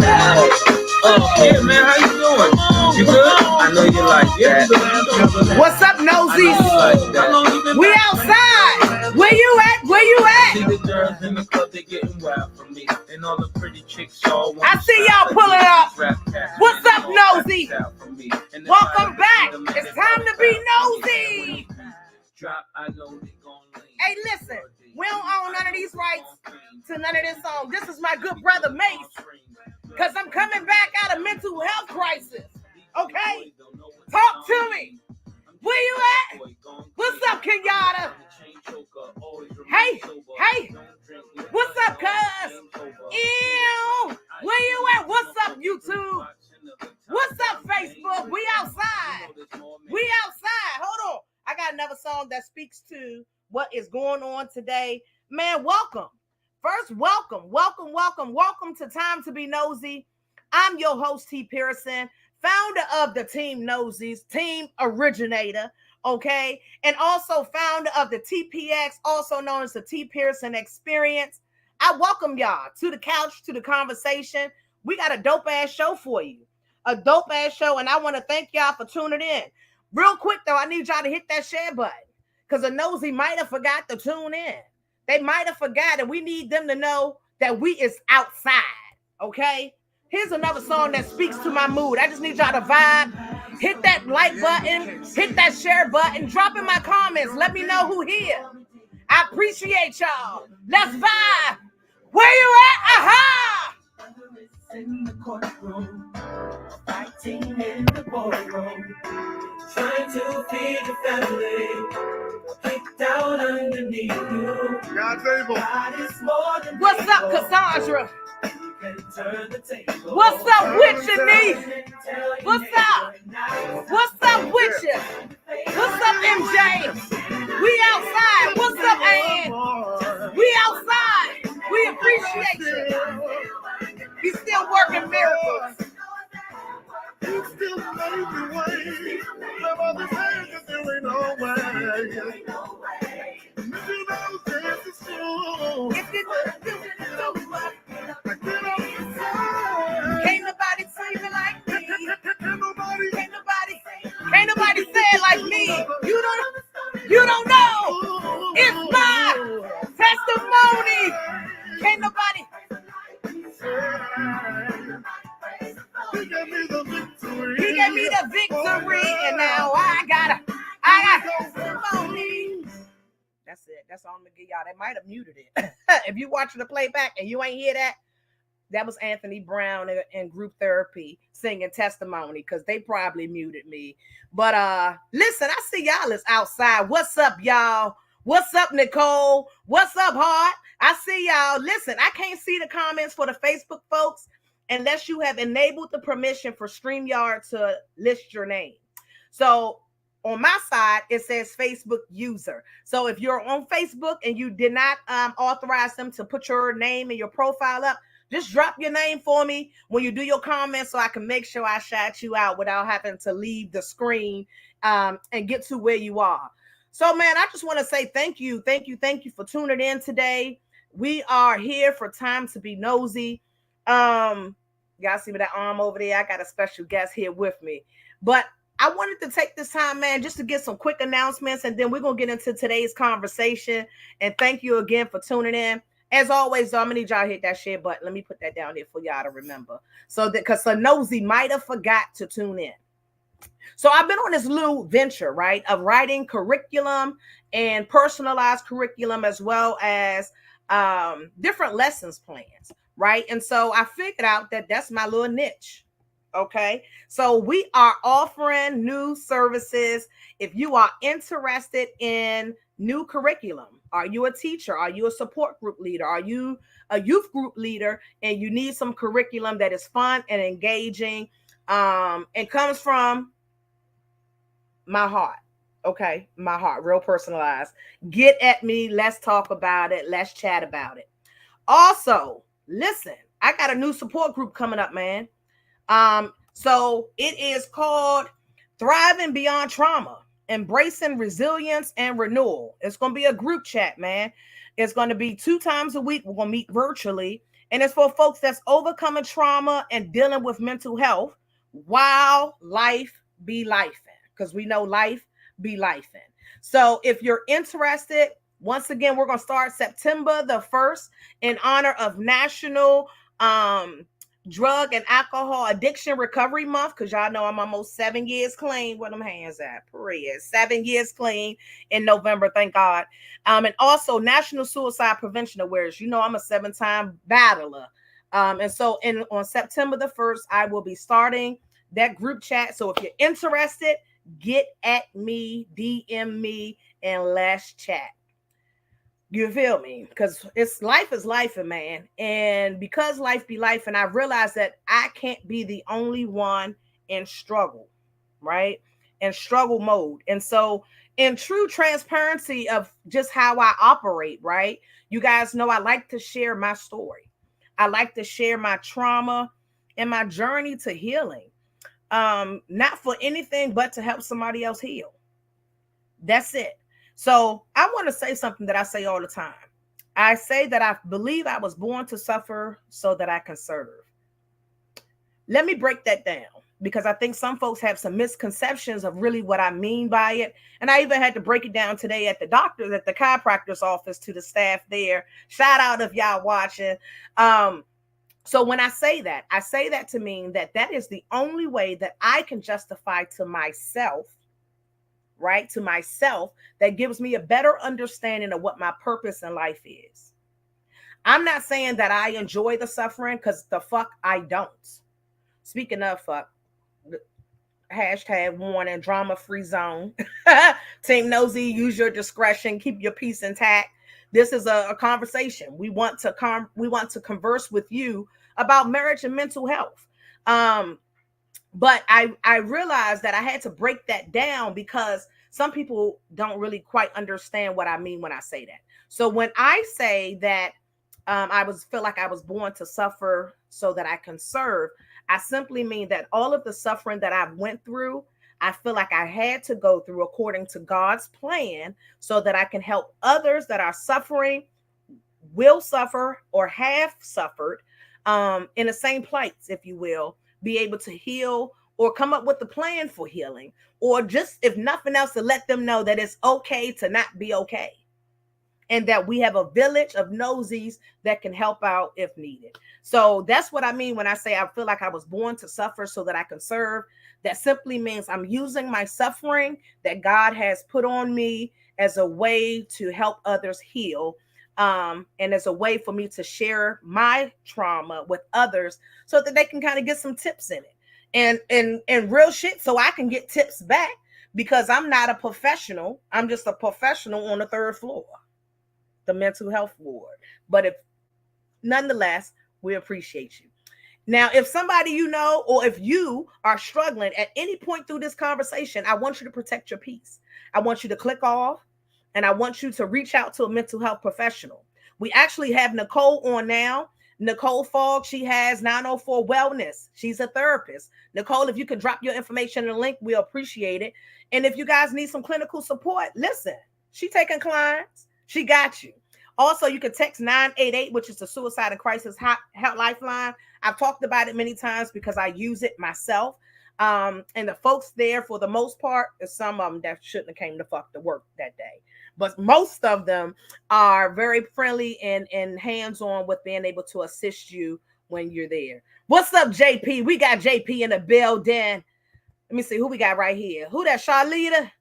Yeah, man, how you doing? You good? I know you like that. What's up, Nosey? We outside. Where you at? Where you at? See the girls in the club, they getting wild for me. And all the pretty chicks all want I see y'all pulling up. What's up, Nosey? Welcome back. It's time to be nosy. Hey, listen, we don't own none of these rights to none of this song. This is my good brother Mace, because I'm coming back out of mental health crisis. Okay? Talk to me. Where you at? What's up, Kiya? Hey. What's up, cuz? Ew. Where you at? What's up, YouTube? What's up, Facebook? We outside. Hold on. I got another song that speaks to what is going on today. Man, welcome. First, welcome to Time to Be Nosy. I'm your host, T. Pearson, founder of the Team Nosies, team originator, okay? And also founder of the TPX, also known as the T. Pearson Experience. I welcome y'all to the couch, to the conversation. We got a dope-ass show for you. A dope-ass show, and I want to thank y'all for tuning in. Real quick, though, I need y'all to hit that share button, because a nosy might have forgot to tune in. They might have forgot, and we need them to know that we is outside, okay? Here's another song that speaks to my mood. I just need y'all to vibe. Hit that like button. Hit that share button. Drop in my comments. Let me know who here. I appreciate y'all. Let's vibe. Where you at? Aha! In the courtroom, fighting in the boardroom, trying to feed your family, kicked out underneath you. God's able. God is more than What's up, Cassandra? What's up with you, niece? What's up? What's up with you? What's up, MJ? We outside. What's up, Ann? We outside. We appreciate you. He's still working miracles. You still make me wait. Some others say that there ain't no way. If you know this is true. If you do so much, can't nobody sing it like me. Can't nobody say it like me. You don't know. It's my testimony. Can't nobody. He gave me the victory, and now I got testimony. That's it. That's all I'm gonna give y'all. They might have muted it. If you watching the playback and you ain't hear that, that was Anthony Brown in Group Therapy singing Testimony, because they probably muted me. But listen, I see y'all is outside. What's up, y'all? What's up, Nicole? What's up, Hart? I see y'all. Listen, I can't see the comments for the Facebook folks unless you have enabled the permission for StreamYard to list your name. So on my side, it says Facebook user. So if you're on Facebook and you did not authorize them to put your name and your profile up, just drop your name for me when you do your comments so I can make sure I shout you out without having to leave the screen and get to where you are. So, man, I just want to say thank you for tuning in today. We are here for Time to Be Nosy. Y'all see that arm over there? I got a special guest here with me. But I wanted to take this time, man, just to get some quick announcements, and then we're going to get into today's conversation. And thank you again for tuning in. As always, though, I'm going to need y'all to hit that share button. Let me put that down there for y'all to remember. So that, because a nosy might have forgot to tune in. So I've been on this little venture, right, of writing curriculum and personalized curriculum, as well as different lessons plans, right? And so I figured out that that's my little niche. Okay, so we are offering new services. If you are interested in new curriculum, are you a teacher? Are you a support group leader? Are you a youth group leader and you need some curriculum that is fun and engaging and comes from my heart? Okay, my heart, real personalized. Get at me. Let's talk about it. Let's chat about it. Also, listen, I got a new support group coming up, man. So it is called Thriving Beyond Trauma, Embracing Resilience and Renewal. It's going to be a group chat, man. It's going to be 2 times a week. We're going to meet virtually, And it's for folks that's overcoming trauma and dealing with mental health while life be lifing. Because we know life be lifing. So if you're interested, once again, we're going to start September the 1st in honor of National Drug and Alcohol Addiction Recovery Month, because y'all know I'm almost 7 years clean. Where them hands at? Period. 7 years clean in November, thank God. And also National Suicide Prevention Awareness. You know I'm a 7-time battler. And so on September the 1st, I will be starting that group chat. So if you're interested, get at me, DM me, and let's chat. You feel me? Because it's life is life, man. And because life be life, and I realize that I can't be the only one in struggle, right? In struggle mode. And so in true transparency of just how I operate, right? You guys know I like to share my story. I like to share my trauma and my journey to healing. Not for anything but to help somebody else heal. That's it. So I want to say something that I say all the time. I say that I believe I was born to suffer so that I can serve. Let me break that down, because I think some folks have some misconceptions of really what I mean by it. And I even had to break it down today at the chiropractor's office to the staff there. Shout out if y'all watching. So when I say that to mean that is the only way that I can justify to myself, right? To myself, that gives me a better understanding of what my purpose in life is. I'm not saying that I enjoy the suffering, because the fuck I don't. Speaking of fuck, hashtag warning, drama-free zone. Team Nosey, use your discretion, keep your peace intact. This is a conversation. We want to converse with you about marriage and mental health. But I realized that I had to break that down, because some people don't really quite understand what I mean when I say that. So when I say that feel like I was born to suffer so that I can serve, I simply mean that all of the suffering that I went through, I feel like I had to go through according to God's plan, so that I can help others that are suffering, will suffer, or have suffered in the same plights, if you will, be able to heal or come up with a plan for healing, or just, if nothing else, to let them know that it's okay to not be okay. And that we have a village of nosies that can help out if needed. So that's what I mean when I say I feel like I was born to suffer so that I can serve. That simply means I'm using my suffering that God has put on me as a way to help others heal. And as a way for me to share my trauma with others, so that they can kind of get some tips in it. And real shit, so I can get tips back, because I'm not a professional. I'm just a professional on the 3rd floor. The mental health ward. But nonetheless, we appreciate you. Now, if somebody you know, or if you are struggling at any point through this conversation, I want you to protect your peace. I want you to click off, and I want you to reach out to a mental health professional. We actually have Nicole on now. Nicole Fogg, she has 904 Wellness. She's a therapist. Nicole, if you could drop your information in the link, we'll appreciate it. And if you guys need some clinical support, listen, she taking clients. She got you. Also, you can text 988, which is the Suicide and Crisis Help Lifeline. I've talked about it many times because I use it myself. And the folks there, for the most part, there's some of them that shouldn't have came to fuck to work that day. But most of them are very friendly and hands-on with being able to assist you when you're there. What's up, JP? We got JP in the building. Let me see who we got right here. Who that, Charlita?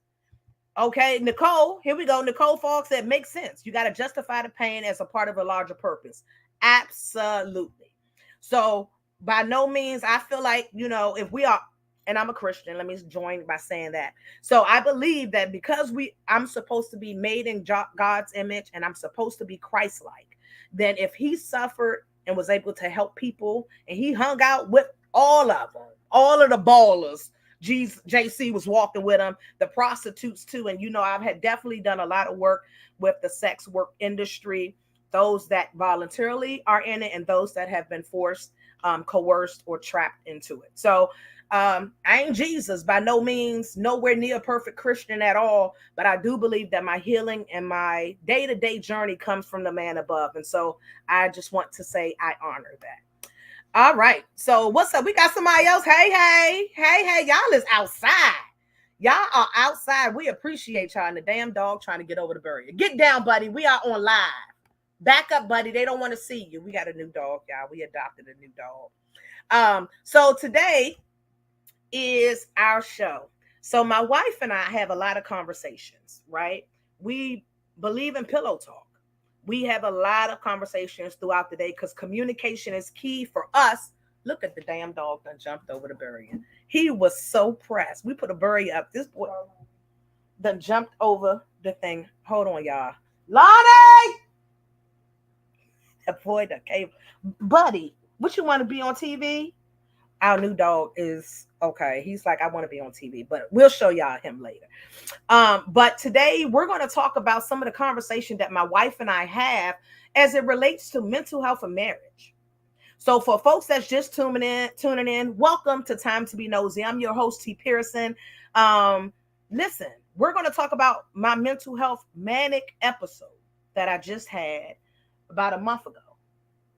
Okay, Nicole, here we go. Nicole Fogg said, makes sense. You got to justify the pain as a part of a larger purpose. Absolutely. So by no means, I feel like, if we are, and I'm a Christian, let me join by saying that. So I believe that because I'm supposed to be made in God's image, and I'm supposed to be Christ-like, then if he suffered and was able to help people, and he hung out with all of them, all of the ballers, JC was walking with them, the prostitutes too. And I've had definitely done a lot of work with the sex work industry, those that voluntarily are in it and those that have been forced coerced or trapped into it. So I ain't Jesus by no means, nowhere near a perfect Christian at all, but I do believe that my healing and my day-to-day journey comes from the man above. And so I just want to say I honor that. All right. So what's up? We got somebody else. Hey. Y'all is outside. Y'all are outside. We appreciate y'all. And the damn dog trying to get over the barrier. Get down, buddy. We are on live. Back up, buddy. They don't want to see you. We got a new dog, y'all. We adopted a new dog. So today is our show. So my wife and I have a lot of conversations, right? We believe in pillow talk. We have a lot of conversations throughout the day because communication is key for us. Look at the damn dog that jumped over the barrier. He was so pressed. We put a barrier up. This boy done jumped over the thing. Hold on, y'all. Lonnie! That boy that came. Buddy, what you want to be on TV? Our new dog is okay. He's like, I want to be on TV, but we'll show y'all him later. But today we're going to talk about some of the conversation that my wife and I have as it relates to mental health and marriage. So for folks that's just tuning in, welcome to Time to Be Nosy. I'm your host, T. Pearson. Listen, we're going to talk about my mental health manic episode that I just had about a month ago,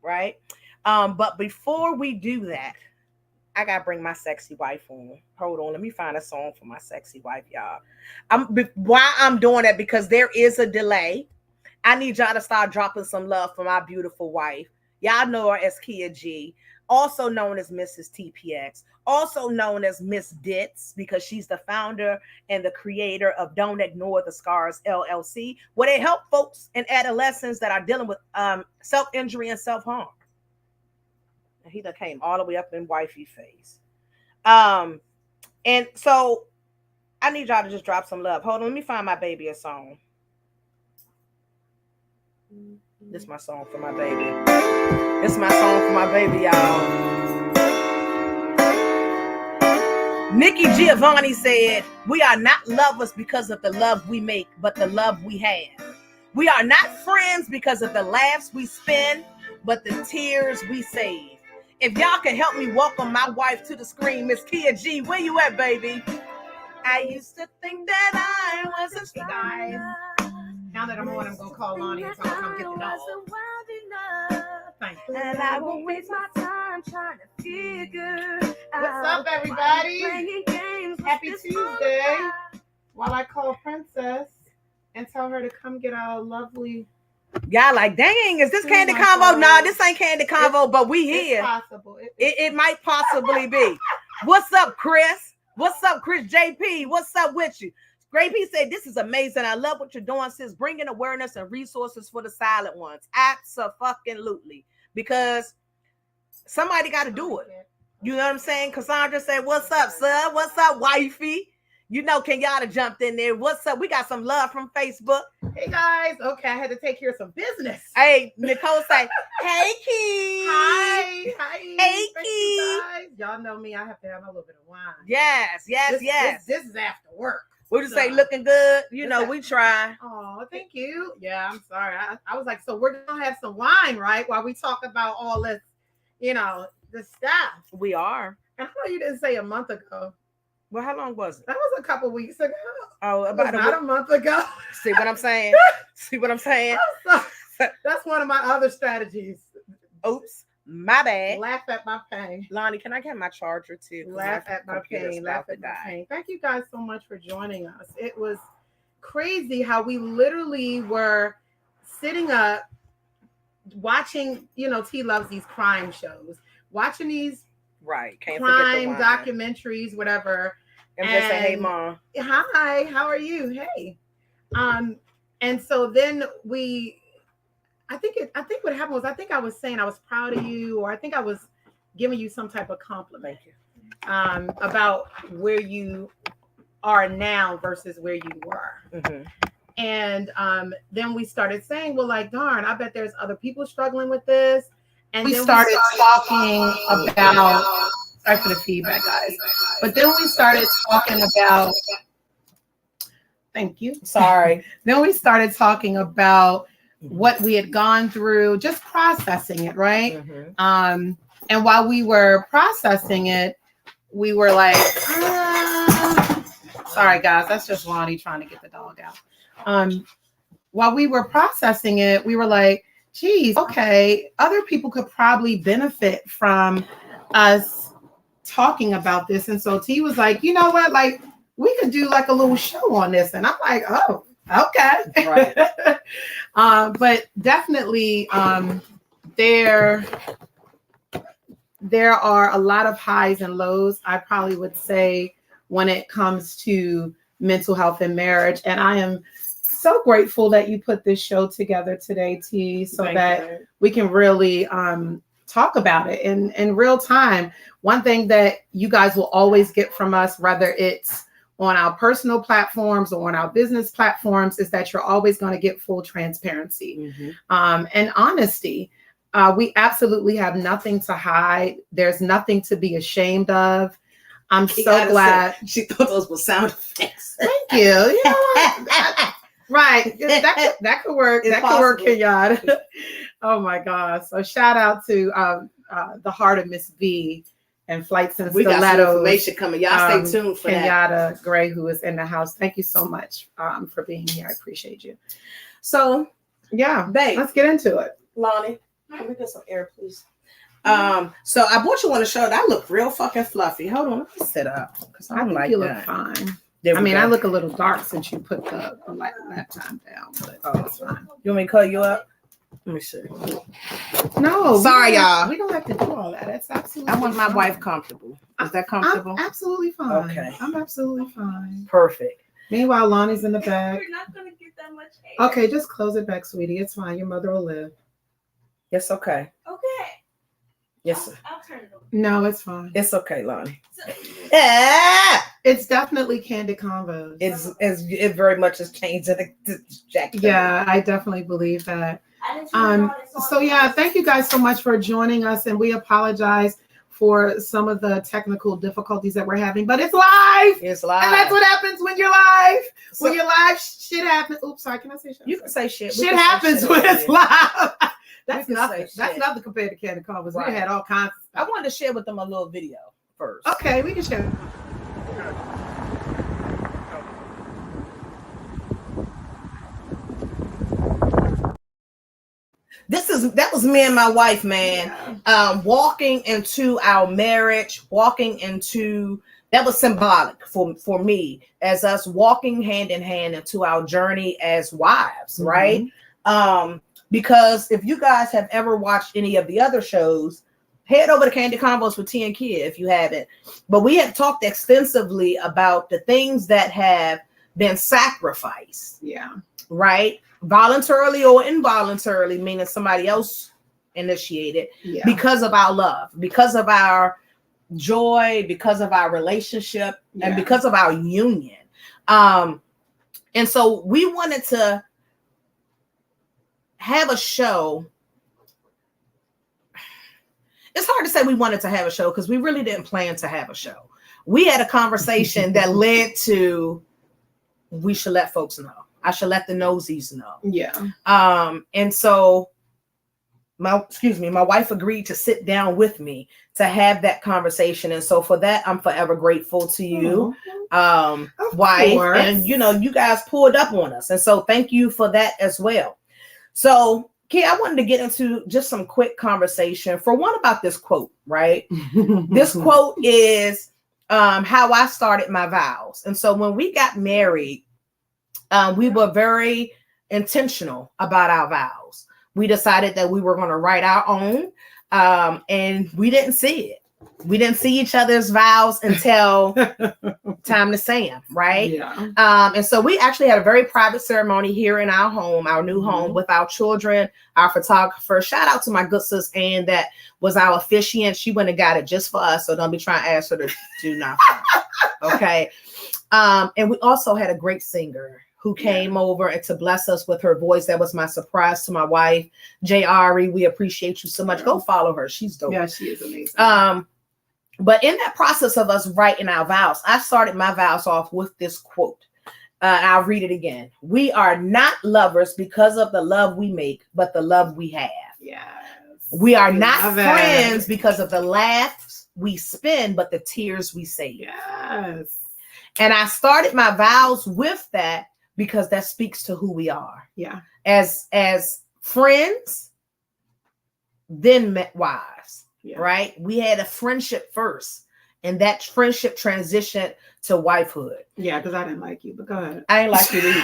right? But before we do that, I gotta bring my sexy wife on. Hold on, let me find a song for my sexy wife, y'all. Why I'm doing that, because there is a delay. I need y'all to start dropping some love for my beautiful wife. Y'all know her as Kiya G, also known as Mrs. TPX, also known as Miss Ditz, because she's the founder and the creator of Don't Ignore the Scars LLC, where they help folks in adolescents that are dealing with self-injury and self-harm. He done came all the way up in wifey face. And so I need y'all to just drop some love. Hold on, let me find my baby a song. This is my song for my baby. This is my song for my baby, y'all. Nikki Giovanni said, we are not lovers because of the love we make, but the love we have. We are not friends because of the laughs we spend, but the tears we save. If y'all can help me welcome my wife to the screen, Miss Kiya G, where you at, baby? I used to think that I was a guy. Now that I'm on, I'm gonna call Lonnie and tell her to come get the dog. Thank you. And I won't waste my time trying to figure out. What's up, everybody? Happy Tuesday. While I call Princess and tell her to come get our lovely. Y'all like, dang, is this Candid Convo? No, this ain't Candid Convo, but we here. It's possible. It might possibly be. What's up, Chris? What's up, Chris JP? What's up with you? Great P said, this is amazing. I love what you're doing, sis. Bringing awareness and resources for the silent ones. Absolutely. Because somebody got to do it. You know what I'm saying? Cassandra said, what's up, son? What's up, wifey? You know, Kenyatta jumped in there. What's up? We got some love from Facebook. Hey, guys. Okay, I had to take care of some business. Hey, Nicole say, hey, Key. Hi. Hey, Key. Y'all know me. I have to have a little bit of wine. Yes. This is after work. What you say, looking good? You know, we try. Oh, thank you. Yeah, I'm sorry. I was like, so we're going to have some wine, right? While we talk about all this, you know, this stuff. We are. And I know you didn't say a month ago. Well, how long was it? That was a couple weeks ago. Oh, about not a month ago. See what I'm saying? That's one of my other strategies. Oops, my bad. Laugh at my pain. Lonnie, can I get my charger too? Laugh at my pain. Laugh at my pain. Thank you guys so much for joining us. It was crazy how we literally were sitting up watching, you know, T loves these crime shows, watching these crime documentaries, whatever. And they say, hey, Mom. Hi, how are you? Hey. And so then I think what happened was, I think I was saying I was proud of you, or I think I was giving you some type of compliment about where you are now versus where you were. Mm-hmm. And then we started saying, well, like, darn, I bet there's other people struggling with this. And we started talking about, sorry for the feedback, guys. But then we started talking about, thank you. Sorry. Then we started talking about what we had gone through, just processing it, right? Mm-hmm. And while we were processing it, we were like, sorry guys, that's just Lonnie trying to get the dog out. While we were processing it, we were like, geez, okay, other people could probably benefit from us talking about this. And so T was like, you know what, like we could do like a little show on this. And I'm like, oh, okay. Right. But definitely there are a lot of highs and lows, I probably would say, when it comes to mental health and marriage. And I am so grateful that you put this show together today, T, so that we can really talk about it in real time. One thing that you guys will always get from us, whether it's on our personal platforms or on our business platforms, is that you're always going to get full transparency and honesty. We absolutely have nothing to hide. There's nothing to be ashamed of. I'm so glad. She thought those were sound effects. Thank you. You know what? Right. That could work. That could work, Kiya. Oh my gosh. So shout out to the Heart of Miss V and Flights and We got some Stilettos. information coming. Y'all stay tuned for that. Kenyatta Gray, who is in the house. Thank you so much for being here. I appreciate you. So, Yeah, babe, let's get into it. Lonnie, let me get some air, please. So I brought you on the show. That look real fucking fluffy. Hold on, let me sit up because I think like you that. look fine. There I we mean, go. I look a little dark since you put the laptop down, but that's fine. You want me to cut you up? Let me see. No, Sorry, y'all. We don't have to do all that. That's absolutely. I want my fine. wife comfortable. Is that comfortable? I'm absolutely fine. Okay. I'm absolutely fine. Perfect. Meanwhile, Lonnie's in the back. You're not gonna get that much air. Okay, just close it back, sweetie. It's fine. Your mother will live. It's okay. Okay. Yes, sir. I'll turn it over. No, it's fine. It's okay, Lonnie. So, It's definitely candid convos. It very much has changed the Jack. Yeah, I definitely believe that. I didn't turn it on, it's on. So yeah, thank you guys so much for joining us, and we apologize for some of the technical difficulties that we're having, but it's live. It's live. And that's what happens when you're live. So- When you're live, shit happens. Oops, sorry, can I say shit? You can say shit. We Shit can say happens shit when over it's there. live. That's can nothing. say That's shit. nothing compared to Candid Convos. Right. We had all kinds of I stuff. wanted to share with them a little video first. Okay, we can share. That was me and my wife, man. Walking into our marriage, that was symbolic for me as us walking hand in hand into our journey as wives, right? Because if you guys have ever watched any of the other shows, head over to Candid Convos with T and Kiya if you haven't. But we have talked extensively about the things that have been sacrificed. Yeah. Right? Voluntarily or involuntarily, meaning somebody else initiated, Yeah. because of our love, because of our joy, because of our relationship, and Yeah. because of our union. And so we wanted to have a show. It's hard to say we wanted to have a show because we really didn't plan to have a show. We had a conversation that led to, we should let folks know. I should let the Noseys know. Yeah. And so my wife agreed to sit down with me to have that conversation. And so for that, I'm forever grateful to you, wife. course. And you guys pulled up on us. And so thank you for that as well. So Kiya, I wanted to get into just some quick conversation for one about this quote, right? This quote is how I started my vows. And so when we got married, we were very intentional about our vows. We decided that we were going to write our own, and we didn't see it. We didn't see each other's vows until time to say them, right? Yeah. And so we actually had a very private ceremony here in our home, our new home, with our children, our photographer. Shout out to my good sis Ann, that was our officiant. She went and got it just for us, so don't be trying to ask her to do nothing. Okay. And we also had a great singer who came over and to bless us with her voice. That was my surprise to my wife, J. Ari. We appreciate you so much. Go follow her. She's dope. Yeah, she is amazing. But in that process of us writing our vows, I started my vows off with this quote. I'll read it again. We are not lovers because of the love we make, but the love we have. Yes. We are not Love it. friends because of the laughs we spend, but the tears we save. Yes. And I started my vows with that because that speaks to who we are. Yeah. As friends, then met wives. Yeah. Right? We had a friendship first, and that friendship transitioned to wifehood. Yeah, because I didn't like you, but go ahead. I ain't like you either.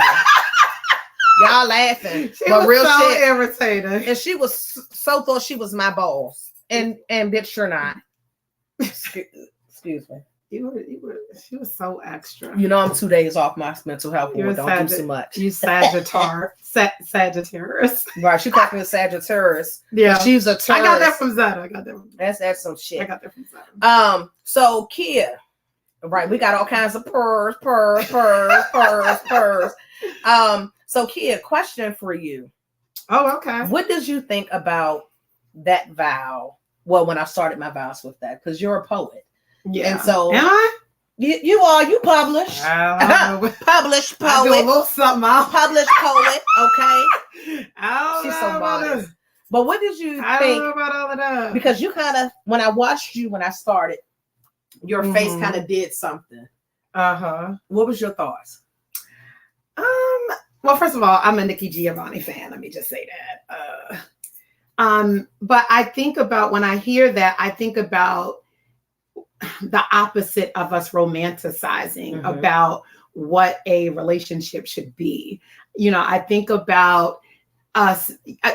Y'all laughing, She but was real so shit. irritating. And she was so thought she was my boss, and bitch, you're not. Excuse me. She was so extra. You know, I'm 2 days off my mental health board. Don't do too much. You Sagittarius. Right? She called me a Sagittarius. Yeah, She's a I got that Taurus. from Zeta. That's some shit. I got that from Zeta. So Kiya, right? We got all kinds of purrs. So Kiya, question for you. Oh, okay. What did you think about that vow? Well, when I started my vows with that, because you're a poet. Yeah. And so am I? You publish. I don't know. Published I do a poet. little something else. Published poet. Okay. I don't She's know so about modest. it. But what did you I don't know think? about all of that. Because you kind of, when I watched you when I started, your face kind of did something. What was your thoughts? Well, first of all, I'm a Nikki Giovanni fan. Let me just say that. But I think about, when I hear that, I think about the opposite of us romanticizing about what a relationship should be. You know, I think about us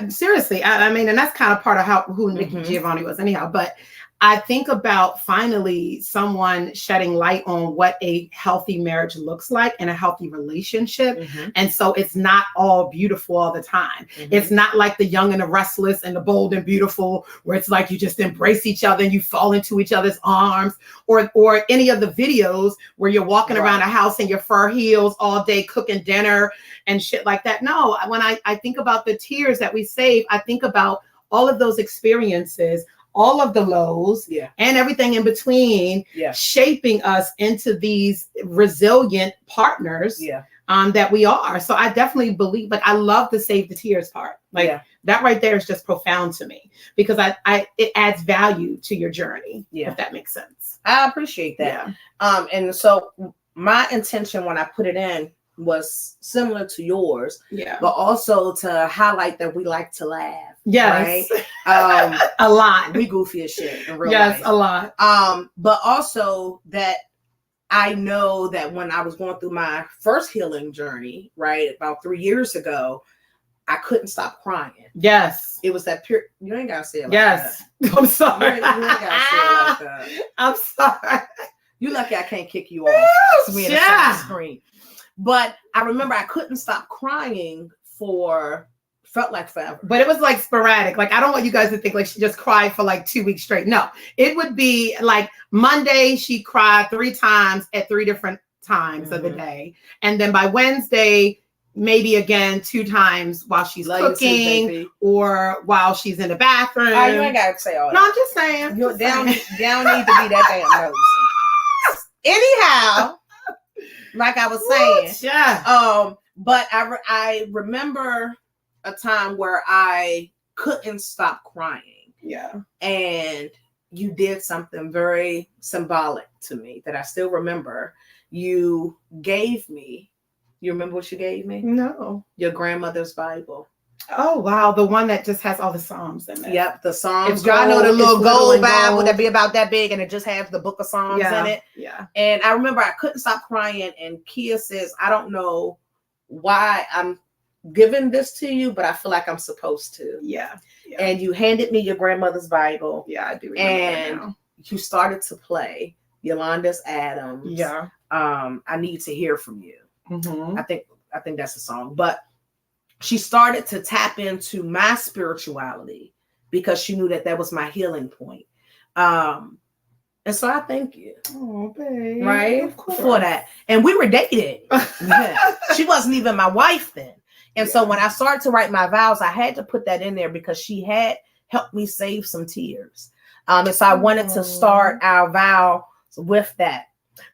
seriously. I mean, and that's kind of part of who Nikki Giovanni was anyhow, but I think about finally someone shedding light on what a healthy marriage looks like and a healthy relationship. And so it's not all beautiful all the time. It's not like the Young and the Restless and the Bold and Beautiful, where it's like you just embrace each other and you fall into each other's arms, or any of the videos where you're walking around a house in your fur heels all day cooking dinner and shit like that. No, when I think about the tears that we save, I think about all of those experiences, all of the lows and everything in between, shaping us into these resilient partners that we are. So I definitely believe, like, I love the save the tears part. Like that right there is just profound to me, because it adds value to your journey, if that makes sense. I appreciate that. And so my intention when I put it in was similar to yours, but also to highlight that we like to laugh. Yes. Right? A lot. We goofy as shit in real life. A lot. But also that I know that when I was going through my first healing journey, right, about 3 years ago, I couldn't stop crying. Yes. It was that pure, you ain't gotta say it like that. I'm sorry. You ain't gotta say it like that. I'm sorry. You lucky I can't kick you off. So we in the screen. But I remember I couldn't stop crying felt like forever. But it was like sporadic. Like, I don't want you guys to think like she just cried for like 2 weeks straight. No, it would be like Monday, she cried 3 times at 3 different times of the day. And then by Wednesday, maybe again 2 times while she's cooking or while she's in the bathroom. You ain't got to say all that. No, I'm just saying. You don't need to be that damn nosy. Anyhow, like I was saying, but I remember a time where I couldn't stop crying. And you did something very symbolic to me that I still remember. You gave me, you remember what you gave me? No. Your grandmother's Bible. Oh, wow. The one that just has all the Psalms in it. Yep, the Psalms. Y'all know the little gold Bible gold that be about that big and it just has the book of Psalms in it. And I remember I couldn't stop crying, and Kiya says, I don't know why I'm giving this to you, but I feel like I'm supposed to. And you handed me your grandmother's Bible. I do remember and that now. You started to play Yolanda's Adams. I Need to Hear From You. I think that's a song. But she started to tap into my spirituality because she knew that was my healing point. And so I thank you. Oh, babe. Right? For that. And we were dating. She wasn't even my wife then. And so when I started to write my vows, I had to put that in there because she had helped me save some tears. And so I wanted to start our vow with that.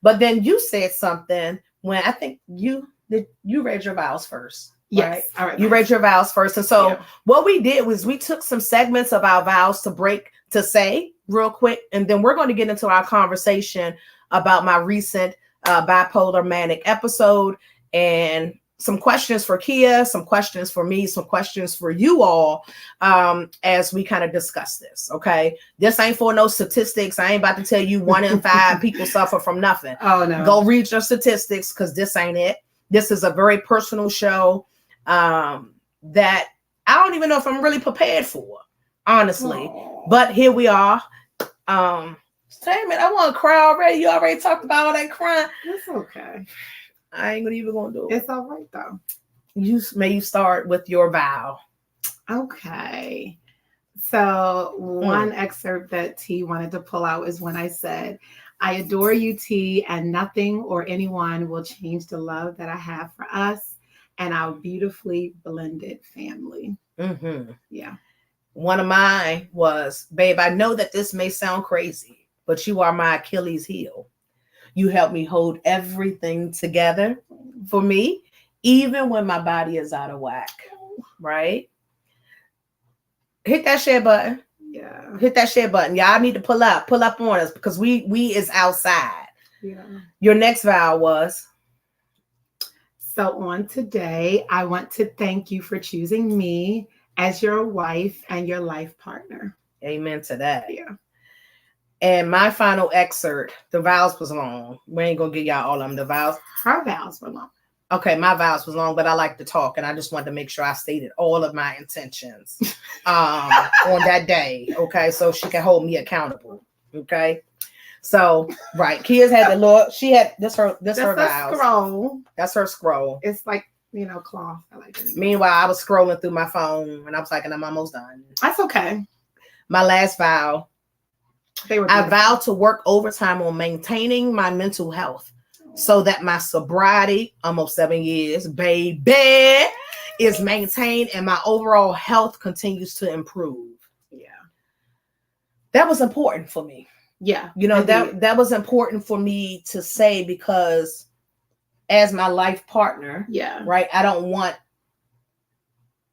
But then you said something when I think you read your vows first. Yes. All right. You read your vows first. And so Yeah. what we did was we took some segments of our vows to say real quick. And then we're going to get into our conversation about my recent Bipolar Manic episode and some questions for Kiya, some questions for me, some questions for you all as we kind of discuss this. Okay. This ain't for no statistics. I ain't about to tell you 1 in 5 people suffer from nothing. Oh, no. Go read your statistics because this ain't it. This is a very personal show that I don't even know if I'm really prepared for, honestly. Aww. But here we are. Damn it, I want to cry already. You already talked about all that crying. It's okay. I ain't even gonna do it. It's all right though. You start with your vow. Okay. So one excerpt that T wanted to pull out is when I said, I adore you, T, and nothing or anyone will change the love that I have for us and our beautifully blended family. Mm-hmm. Yeah. One of mine was, babe, I know that this may sound crazy, but you are my Achilles heel. You help me hold everything together for me, even when my body is out of whack, right? Hit that share button. Yeah. Hit that share button. Y'all need to pull up on us because we is outside. Yeah. Your next vow was? So on today, I want to thank you for choosing me as your wife and your life partner. Amen to that. Yeah. And my final excerpt, the vows was long. We ain't gonna give y'all all of them, the vows. Her vows were long. Okay, my vows was long, but I like to talk, and I just wanted to make sure I stated all of my intentions on that day. Okay, so she can hold me accountable. Okay, so right, Kia's had the Lord. She had this her vows. Scroll. That's her scroll. It's like cloth. I like it. Meanwhile, I was scrolling through my phone, and I was like, and I'm almost done. That's okay. My last vow. I beautiful. vow to work overtime on maintaining my mental health so that my sobriety, almost 7 years, baby, is maintained and my overall health continues to improve. Yeah. That was important for me. Yeah. That was important for me to say because as my life partner, yeah, right, I don't want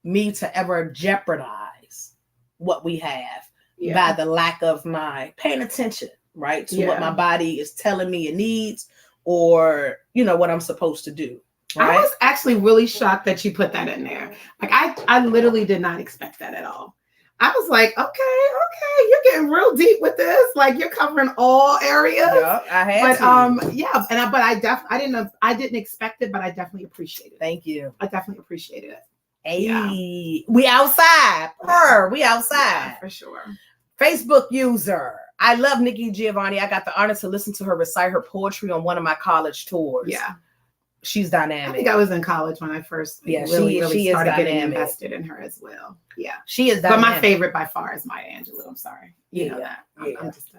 me to ever jeopardize what we have. By the lack of my paying attention, right, to what my body is telling me it needs or, what I'm supposed to do. Right? I was actually really shocked that you put that in there. Like, I literally did not expect that at all. I was like, okay, you're getting real deep with this. Like, you're covering all areas. Yeah, I had to. I didn't expect it, but I definitely appreciate it. Thank you. I definitely appreciated it. Hey, we outside. We outside. Yeah, for sure. Facebook user. I love Nikki Giovanni. I got the honor to listen to her recite her poetry on one of my college tours. Yeah. She's I dynamic. think I was in college when I first really started getting invested in her as well. Yeah. She is dynamic. But my favorite by far is Maya Angelou. I'm sorry. You know that. I'm just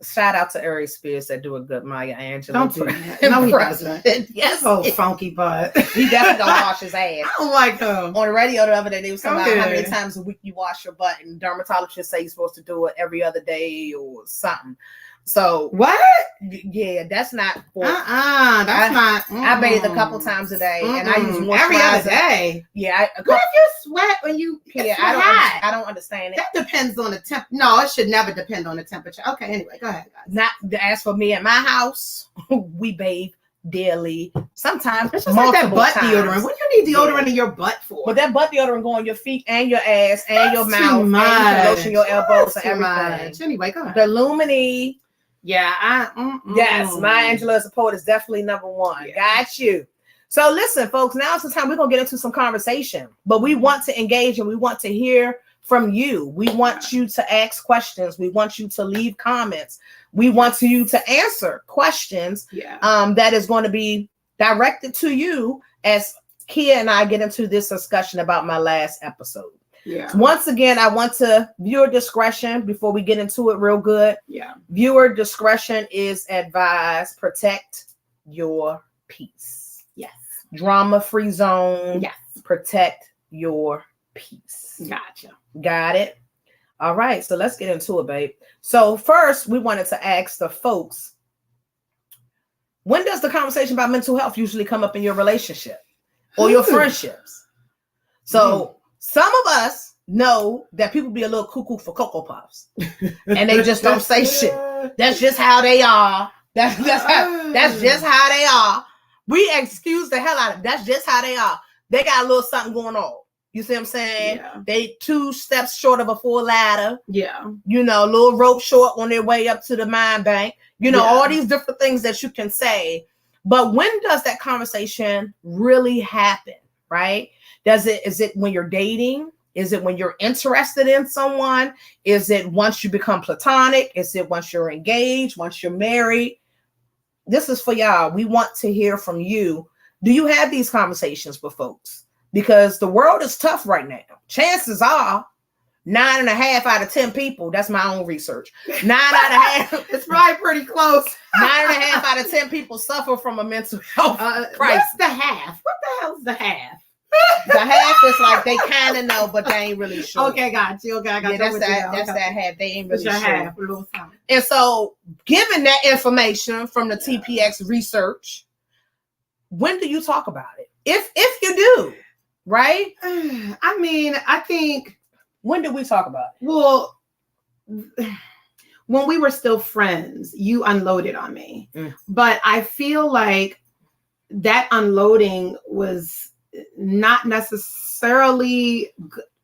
shout out to Ari Spears that do a good Maya Angelou. Don't do that. No, he doesn't. Yes. Oh, funky butt. He definitely don't wash his ass. I don't like him. On the radio the other day, they was talking about how many times a week you wash your butt, and dermatologists say you're supposed to do it every other day or something. So what? Yeah, that's not for that's not. I bathe a couple times a day and I use moisturizer every other day. Yeah. What if you sweat when you I don't understand it. That depends on the temp. No, it should never depend on the temperature. Okay, anyway, go ahead, guys. Not as for me at my house, we bathe daily. Sometimes it's just like that butt deodorant. What do you need deodorant in your butt for? But that butt deodorant go on your feet and your ass and your mouth. Too much. And you can lotion your elbows and everything. Much. Anyway, go ahead. The Lumini. Yeah, yes, Maya Angelou as a poet is definitely number one. Yeah. Got you. So listen, folks, now's the time we're gonna get into some conversation, but we want to engage and we want to hear from you. We want you to ask questions. We want you to leave comments. We want you to answer questions that is going to be directed to you as Kiya and I get into this discussion about my last episode. Yeah. Once again, I want to viewer discretion before we get into it real good. Yeah. Viewer discretion is advised. Protect your peace. Yes. Drama-free zone. Yes. Protect your peace. Gotcha. Got it. All right. So let's get into it, babe. So first, we wanted to ask the folks, when does the conversation about mental health usually come up in your relationship? or your friendships. So some of us know that people be a little cuckoo for Cocoa Puffs, and they just don't say shit. That's just how they are. That's just how they are. We excuse the hell out of it. That's just how they are. They got a little something going on. You see what I'm saying? Yeah. They 2 steps short of a full ladder. Yeah. You know, a little rope short on their way up to the mind bank. You know, Yeah. all these different things that you can say. But when does that conversation really happen, right? Is it when you're dating? Is it when you're interested in someone? Is it once you become platonic? Is it once you're engaged, once you're married? This is for y'all. We want to hear from you. Do you have these conversations with folks? Because the world is tough right now. Chances are 9.5 out of 10 people, that's my own research. 9 out of half. It's probably pretty close. 9.5 out of 10 people suffer from a mental health crisis. What's the half? What the hell's the half? The half is like they kind of know, but they ain't really sure. Okay, got you. Okay, I got Yeah, that's that half. They ain't really That's sure. your half. A little something. And so, given that information from the TPX research, when do you talk about it? If you do, right? I mean, I think, When did we talk about it? well, when we were still friends, you unloaded on me. But I feel like that unloading was not necessarily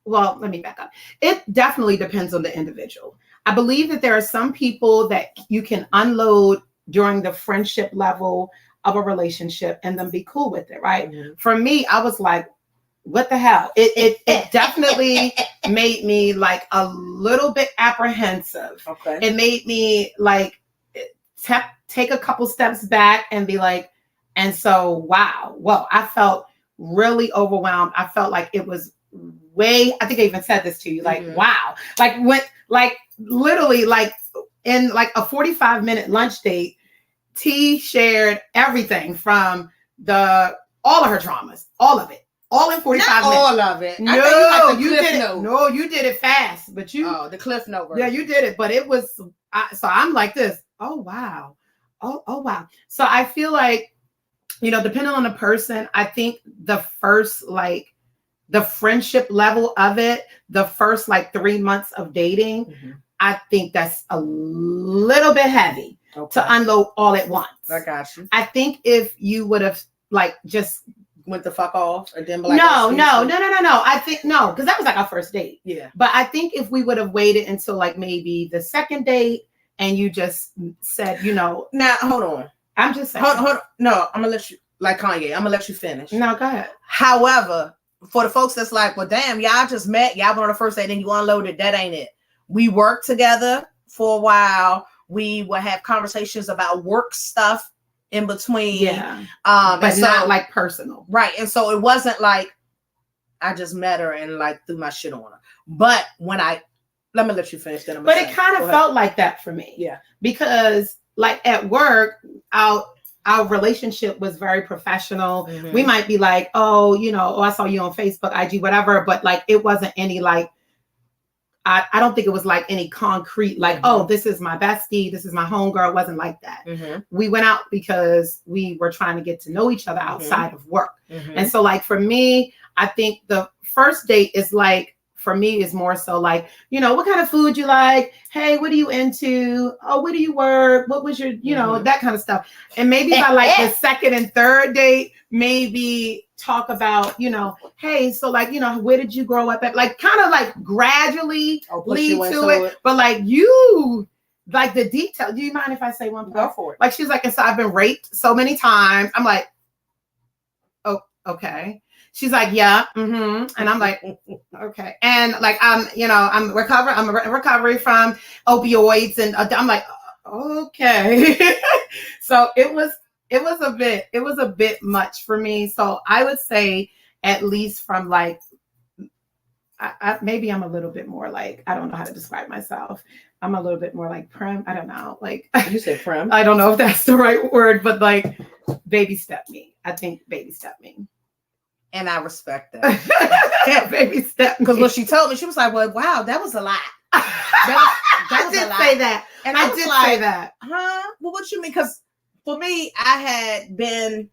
well, let me back up. It definitely depends on the individual. I believe that there are some people that you can unload during the friendship level of a relationship and then be cool with it, right? Mm-hmm. For me, I was like, what the hell? It definitely made me like a little bit apprehensive. Okay. It made me like take a couple steps back and be like, and so, wow. Well, I felt really overwhelmed. I felt like it was I think I even said this to you, like, wow. Like literally like in like a 45-minute lunch date, T shared everything from all of her traumas, all of it, all in 45 Not minutes. all of it. No, you Cliff did it. Note. No, you did it fast, but you. Oh, the Cliff Note version. Yeah, you did it, but it was. So I'm like this. Oh wow. Oh wow. So I feel like, depending on the person, I think the first the friendship level of it, the first 3 months of dating, I think that's a little bit heavy to unload all at once. I got you. I think if you would have just Went the fuck off and then no. I think no, because that was our first date. Yeah. But I think if we would have waited until maybe the second date and you just said, Now hold on. I'm just saying. Hold on. No, I'm gonna let you, like Kanye, I'm gonna let you finish. No, go ahead. However, for the folks that's like, well, damn, y'all just met, y'all went on the first date, then you unloaded. That ain't it. We worked together for a while. We would have conversations about work stuff in between. Yeah. But not personal. Right. And so it wasn't like I just met her and threw my shit on her. But let me let you finish that. But it kind of felt like that for me. Yeah. Because at work, our relationship was very professional. Mm-hmm. We might be like, I saw you on Facebook, IG, whatever. But it wasn't any I don't think it was any concrete, oh, this is my bestie, this is my homegirl. It wasn't like that. Mm-hmm. We went out because we were trying to get to know each other outside of work. Mm-hmm. And so for me, I think the first date is for me is more so what kind of food you like? Hey, what are you into? Oh, where do you work? What was your, that kind of stuff. And maybe by the second and third date, maybe talk about, hey, so where did you grow up at? Gradually lead to it. But you, the detail. Do you mind if I say one part? Go for it. She's and so I've been raped so many times. I'm like, oh, okay. She's like, yeah, and I'm like, okay, and I'm recovering. I'm in recovery from opioids, and I'm like, okay. So it was a bit much for me. So I would say at least from maybe I'm a little bit more I don't know how to describe myself. I'm a little bit more prim. I don't know. You said prim. I don't know if that's the right word, but baby step me. I think baby step me. And I respect that. Baby step. Because when she told me, she was like, well, wow, that was a lot. I did say that. And I did say that. Huh? Well, what you mean? Because for me, I had been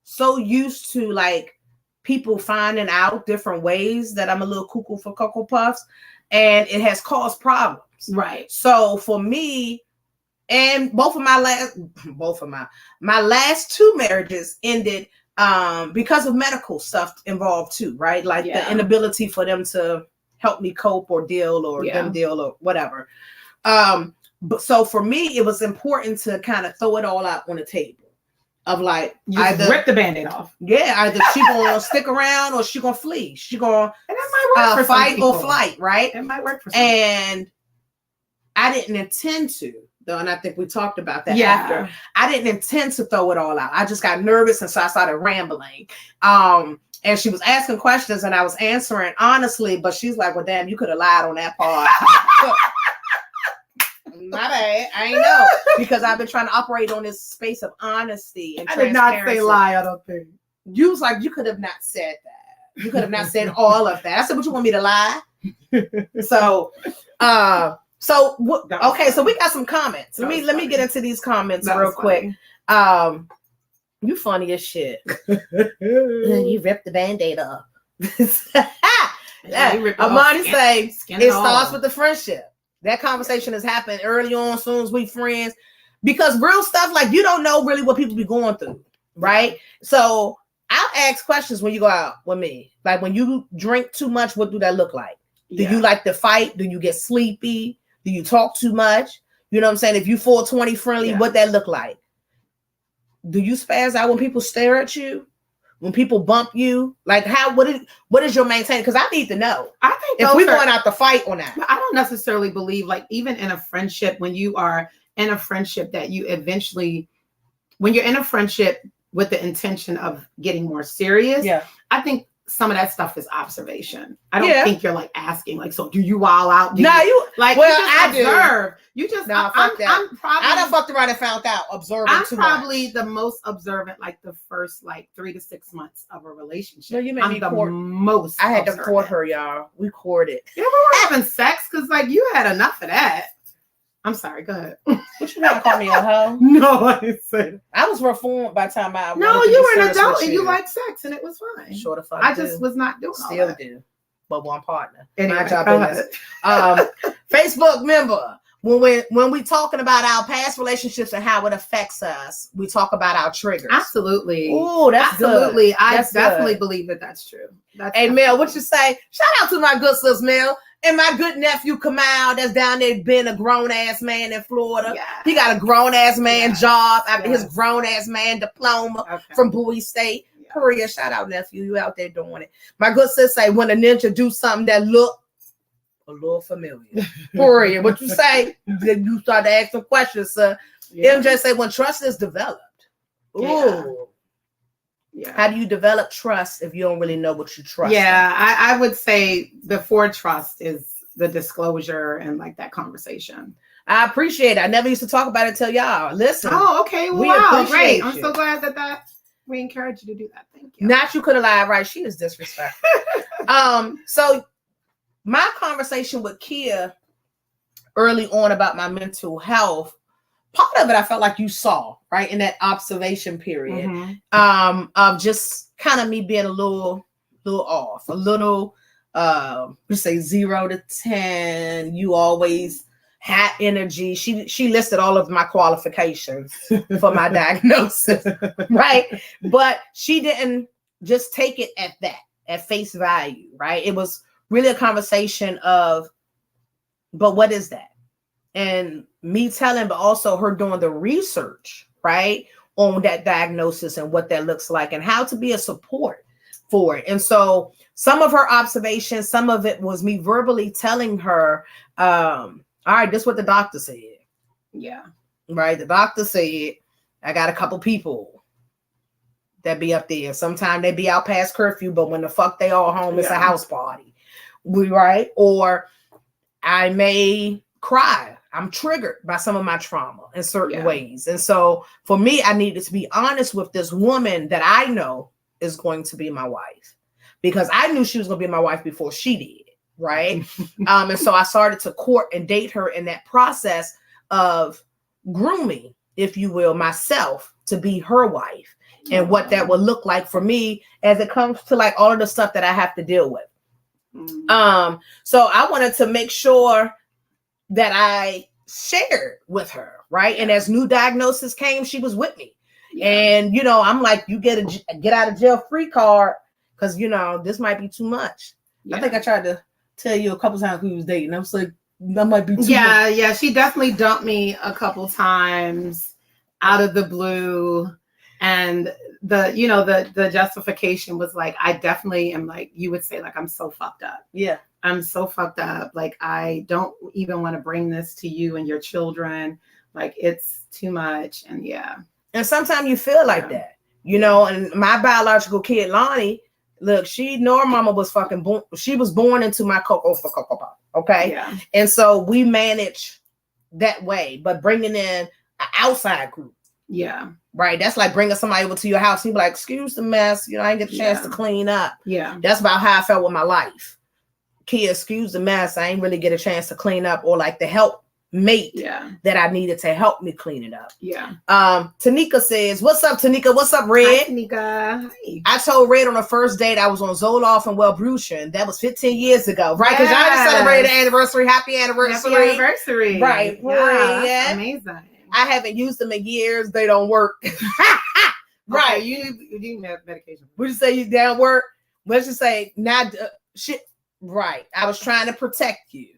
so used to like people finding out different ways that I'm a little cuckoo for Cocoa Puffs, and it has caused problems. Right. So for me, and my last two marriages ended because of medical stuff involved too, right? Like the inability for them to help me cope or deal or them deal or whatever. But so for me, it was important to kind of throw it all out on the table of like either rip the Band-Aid off. Yeah, either she gonna stick around or she gonna flee. She gonna and that might work for fight or flight, right? It might work for some. And I didn't intend to, though, and I think we talked about that after. I didn't intend to throw it all out. I just got nervous, and so I started rambling. And she was asking questions, and I was answering honestly, but she's like, "Well, damn, you could have lied on that part." My bad. I ain't know, because I've been trying to operate on this space of honesty and transparency. I did not say lie, I don't think. You was like, you could have not said that. You could have not said all of that. I said, "What, you want me to lie?" So, okay, so we got some comments. Let me get into these comments real quick. You funny as shit. You ripped the Band-Aid off. Amani say it starts with the friendship. That conversation has happened early on, as soon as we friends, because real stuff, like, you don't know really what people be going through, right? So I'll ask questions when you go out with me. Like, when you drink too much, what do that look like? Do you like to fight? Do you get sleepy? Do you talk too much? You know what I'm saying? If you 420 friendly, what that look like? Do you spaz out when people stare at you? When people bump you? Like, what is your maintain? Because I need to know. I think if we're going out to fight or not. I don't necessarily believe, like, even in a friendship, when you are in a friendship that you eventually, when you're in a friendship with the intention of getting more serious, I think some of that stuff is observation. I don't think you're like asking, like, so do you wild out? You like, well, you just observe. You just I'm probably, I done fucked around and found out observing I'm too probably much. The most observant, like the first like 3 to 6 months of a relationship. No, you made I'm me the court. most I had observant. to court her, y'all. We courted. Yeah, we were having sex because like you had enough of that. I'm sorry, go ahead. What, you trying to call me a hoe? No, I didn't say that. I was reformed by the time I No, you were an adult and you liked sex and it was fine. Sure the fuck I just was not doing all Still that. do. But one partner. Anyway, my job business. Facebook member. When we talking about our past relationships and how it affects us, we talk about our triggers. Absolutely. Oh, that's absolutely. Good. I that's definitely good. believe that's true. Hey, Mel, what you say? Shout out to my good sis, Mel. And my good nephew Kamal, that's down there being a grown-ass man in Florida. Yeah. He got a grown-ass man job after his grown-ass man diploma from Bowie State. Korea, shout out, nephew. You out there doing it. My good sis say, when a ninja do something that look a little familiar. Korea, what you say? You start to ask some questions, sir. MJ say, when trust is developed. Ooh. Yeah. How do you develop trust if you don't really know what you trust? Yeah, I would say before trust is the disclosure and like that conversation. I appreciate it. I never used to talk about it till y'all. Listen. Oh, okay. Well, wow, great. I'm so glad that we encourage you to do that. Thank you. Not you could have lied, right? She is disrespectful. So my conversation with Kiya early on about my mental health, part of it I felt like you saw, right, in that observation period, of just kind of me being a little off, a little, we say 0 to 10. You always had energy. She listed all of my qualifications for my diagnosis, right? But she didn't just take it at face value, right? It was really a conversation of, but what is that? And me telling, but also her doing the research, right, on that diagnosis and what that looks like and how to be a support for it. And so some of her observations, some of it was me verbally telling her, all right, this is what the doctor said. Yeah. Right. The doctor said, I got a couple people that be up there. Sometimes they be out past curfew, but when the fuck they all home, it's a house party. Right. Or I may cry. I'm triggered by some of my trauma in certain ways. And so for me, I needed to be honest with this woman that I know is going to be my wife, because I knew she was going to be my wife before she did. Right. And so I started to court and date her in that process of grooming, if you will, myself to be her wife. and what that would look like for me as it comes to like all of the stuff that I have to deal with. So I wanted to make sure that I shared with her, right? And as new diagnosis came, she was with me. And you know, I'm like, you get a get out of jail free card, because you know this might be too much. I think I tried to tell you a couple times we was dating. I was like, that might be too much. Yeah, she definitely dumped me a couple times out of the blue. And the justification was like, I definitely am, like you would say, like, I'm so fucked up. Yeah. I'm so fucked up. Like, I don't even want to bring this to you and your children. Like, it's too much. And and sometimes you feel like that, you know. And my biological kid, Lonnie, look, she know her mama was fucking born. She was born into my Cocoa for Cocoa Pop. Okay. Yeah. And so we manage that way, but bringing in an outside group. Yeah. Right. That's like bringing somebody over to your house. You'd be like, excuse the mess. You know, I didn't get a chance to clean up. Yeah. That's about how I felt with my life. Kiya, excuse the mess. I ain't really get a chance to clean up, or like the help mate that I needed to help me clean it up. Yeah. Tanika says, what's up, Tanika? What's up, Red? Hi, Tanika. Hi. I told Red on the first date I was on Zoloft and Wellbutrin. That was 15 years ago, right? Because y'all just celebrated the anniversary. Happy anniversary. Happy anniversary. Right. Yeah. Amazing. I haven't used them in years. They don't work. Right. Okay, you need medication. Would you say you down work? Let's just say not shit. Right. I was trying to protect you.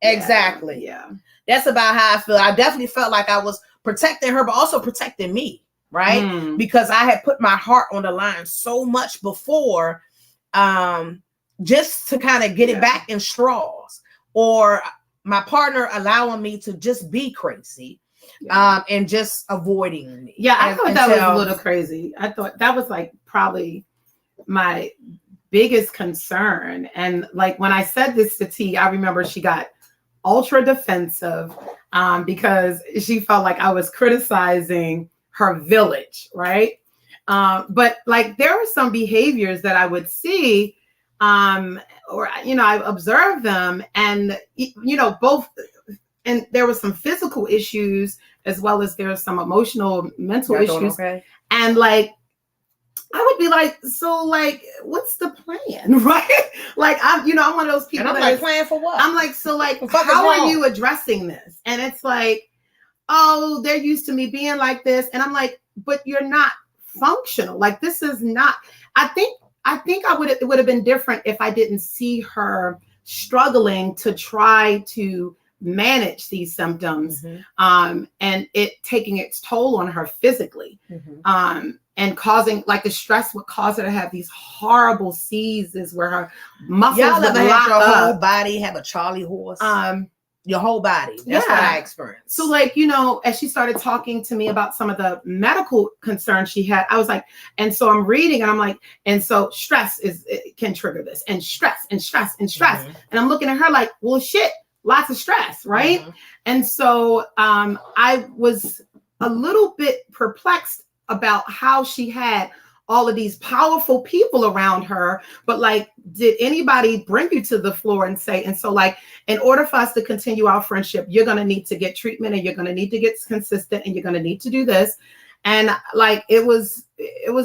Exactly. Yeah. That's about how I feel. I definitely felt like I was protecting her, but also protecting me. Right. Because I had put my heart on the line so much before, just to kind of get it back in straws, or my partner allowing me to just be crazy. And just avoiding me. Yeah, I thought that was a little crazy. I thought that was like probably my biggest concern. And like when I said this to T, I remember she got ultra defensive because she felt like I was criticizing her village, right? But like there were some behaviors that I would see, or I observed them, and both. And there were some physical issues as well as there were some emotional, mental issues. Okay. And like, I would be like, so like, what's the plan? Right? Like, I'm one of those people. And I'm like, plan for what? I'm like, so like, how are you addressing this? And it's like, oh, they're used to me being like this. And I'm like, but you're not functional. Like, this is not, I think it would have been different if I didn't see her struggling to try to manage these symptoms, and it taking its toll on her physically, and causing, like, the stress would cause her to have these horrible seizures where her muscles Y'all would ever lock had your up. whole body have a Charlie horse? Your whole body. That's what I experienced. So like, as she started talking to me about some of the medical concerns she had, I was like, and so I'm reading and I'm like, and so stress can trigger this, and stress and stress and stress. And I'm looking at her like, well, shit, lots of stress, right? And so I was a little bit perplexed about how she had all of these powerful people around her, but like, did anybody bring you to the floor and say, and so like, in order for us to continue our friendship, you're going to need to get treatment, and you're going to need to get consistent, and you're going to need to do this. And like, it was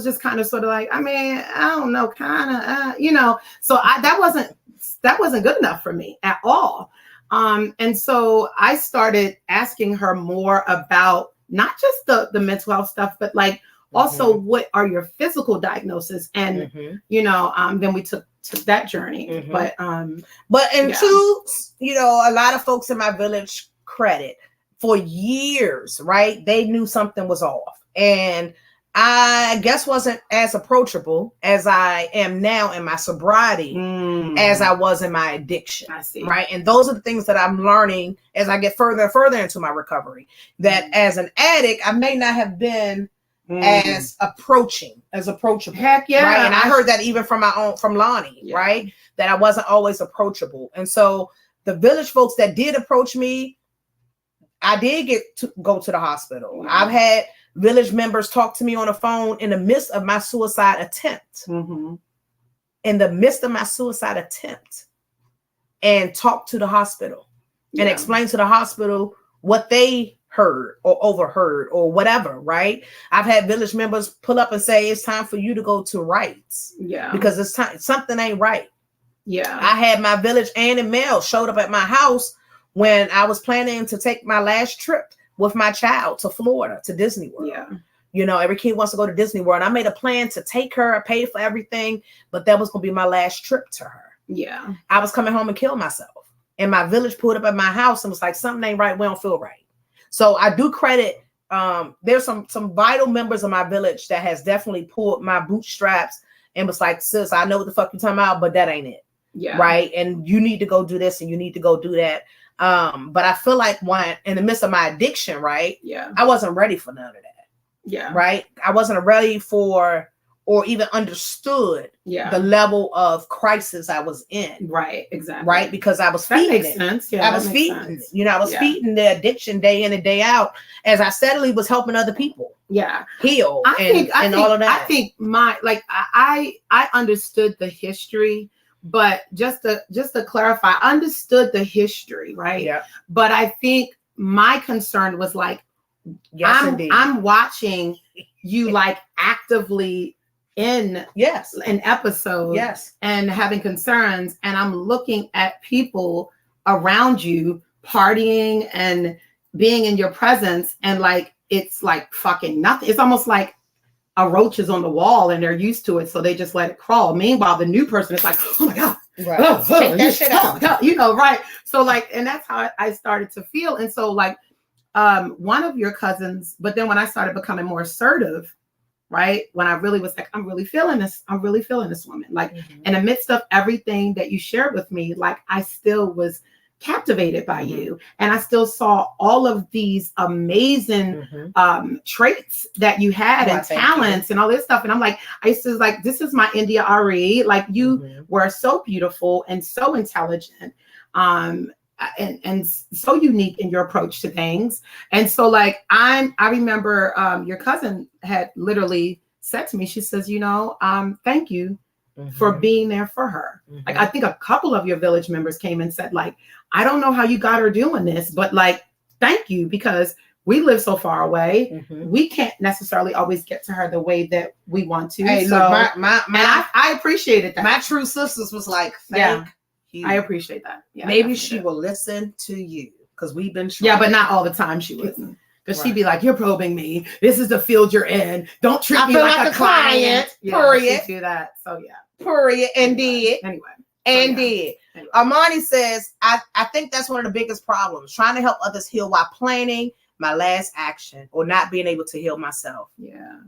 just kind of sort of like, I mean, I don't know, kind of, so that wasn't good enough for me at all. And so I started asking her more about not just the mental health stuff, but like also what are your physical diagnoses? And, then we took that journey. But to, a lot of folks in my village credit, for years, right? They knew something was off. And I guess wasn't as approachable as I am now in my sobriety as I was in my addiction. I see. Right. And those are the things that I'm learning as I get further and further into my recovery, that as an addict, I may not have been as approachable. Heck yeah. Right. And I heard that even from Lonnie, right? That I wasn't always approachable. And so the village folks that did approach me, I did get to go to the hospital. I've had village members talk to me on the phone in the midst of my suicide attempt. In the midst of my suicide attempt, and talk to the hospital and explain to the hospital what they heard or overheard or whatever, right? I've had village members pull up and say it's time for you to go to rights. Yeah. Because it's time, something ain't right. Yeah. I had my village Ann and Mel showed up at my house when I was planning to take my last trip with my child to Florida, to Disney World. Yeah. You know, every kid wants to go to Disney World. I made a plan to take her, pay for everything, but that was going to be my last trip to her. Yeah. I was coming home and kill myself. And my village pulled up at my house and was like, something ain't right. We don't feel right. So I do credit, there's some vital members of my village that has definitely pulled my bootstraps and was like, sis, I know what the fuck you're talking about, but that ain't it. Yeah. Right. And you need to go do this and you need to go do that. But I feel like when in the midst of my addiction, right? Yeah. I wasn't ready for none of that. Yeah. Right. I wasn't ready for or even understood the level of crisis I was in. Right. Exactly. Right. Because I was that feeding makes it. sense. Yeah. I was feeding it. You know, I was feeding the addiction day in and day out as I steadily was helping other people. Yeah. Heal I think all of that. I think I understood the history, but just to clarify, I understood the history, right? Yeah. But I think my concern was like, yes, indeed. I'm watching you like actively in an episode and having concerns, and I'm looking at people around you partying and being in your presence, and like it's like fucking nothing. It's almost like a roach is on the wall and they're used to it, so they just let it crawl. Meanwhile, the new person is like, oh my God, right. Take that shit out. You know, right? So like, and that's how I started to feel. And so like one of your cousins, but then when I started becoming more assertive, right? When I really was like, I'm really feeling this woman. Like in the midst of everything that you shared with me, like I still was captivated by you. And I still saw all of these amazing traits that you had and talents and all this stuff. And I'm like, I used to like, this is my India RE. Like you were so beautiful and so intelligent. And so unique in your approach to things. And so like, I remember your cousin had literally said to me, she says, you know, thank you for being there for her. Like, I think a couple of your village members came and said like, I don't know how you got her doing this, but like, thank you, because we live so far away. We can't necessarily always get to her the way that we want to. Hey, so, look, I appreciated that. My true sisters was like, thank you. I appreciate that. Yeah, maybe she will listen to you because we've been trying. Yeah, but not all the time she wouldn't. Because she'd be like, you're probing me. This is the field you're in. Don't treat me like a client. Period. She'd do that. So yeah. Period. And did. Anyway. And did. Anyway. Armani says, I think that's one of the biggest problems. Trying to help others heal while planning my last action or not being able to heal myself. Yeah.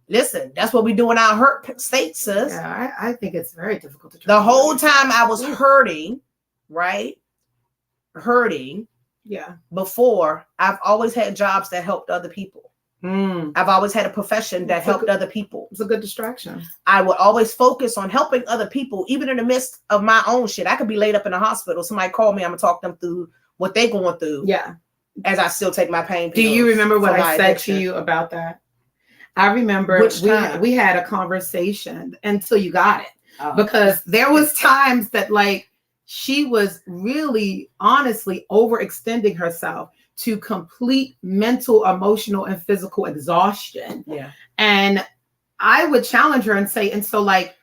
Listen, that's what we do in our hurt state, sis. Yeah, I think it's very difficult to try. The whole time I was hurting, right? Hurting. Yeah. Before, I've always had jobs that helped other people. I've always had a profession that helped other people. It's a good distraction. I would always focus on helping other people, even in the midst of my own shit. I could be laid up in a hospital. Somebody call me. I'm going to talk them through what they're going through. Yeah. As I still take my pain pills. Do you remember what I said to you about that? I remember we had a conversation until you got it. Because there was times that like she was really honestly overextending herself to complete mental, emotional, and physical exhaustion. Yeah. And I would challenge her and say, and so like,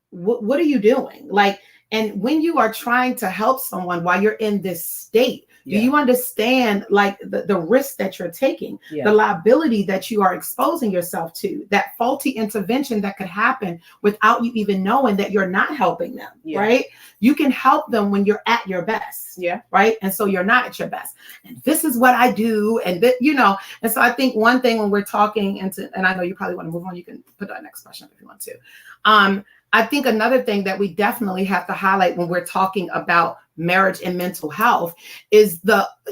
what are you doing? Like, and when you are trying to help someone while you're in this state, do you understand like the risk that you're taking, the liability that you are exposing yourself to, that faulty intervention that could happen without you even knowing that you're not helping them, right? You can help them when you're at your best, right? And so you're not at your best. And this is what I do. And that, you know, and so I think one thing when we're talking and I know you probably want to move on, you can put that next question if you want to. I think another thing that we definitely have to highlight when we're talking about marriage and mental health is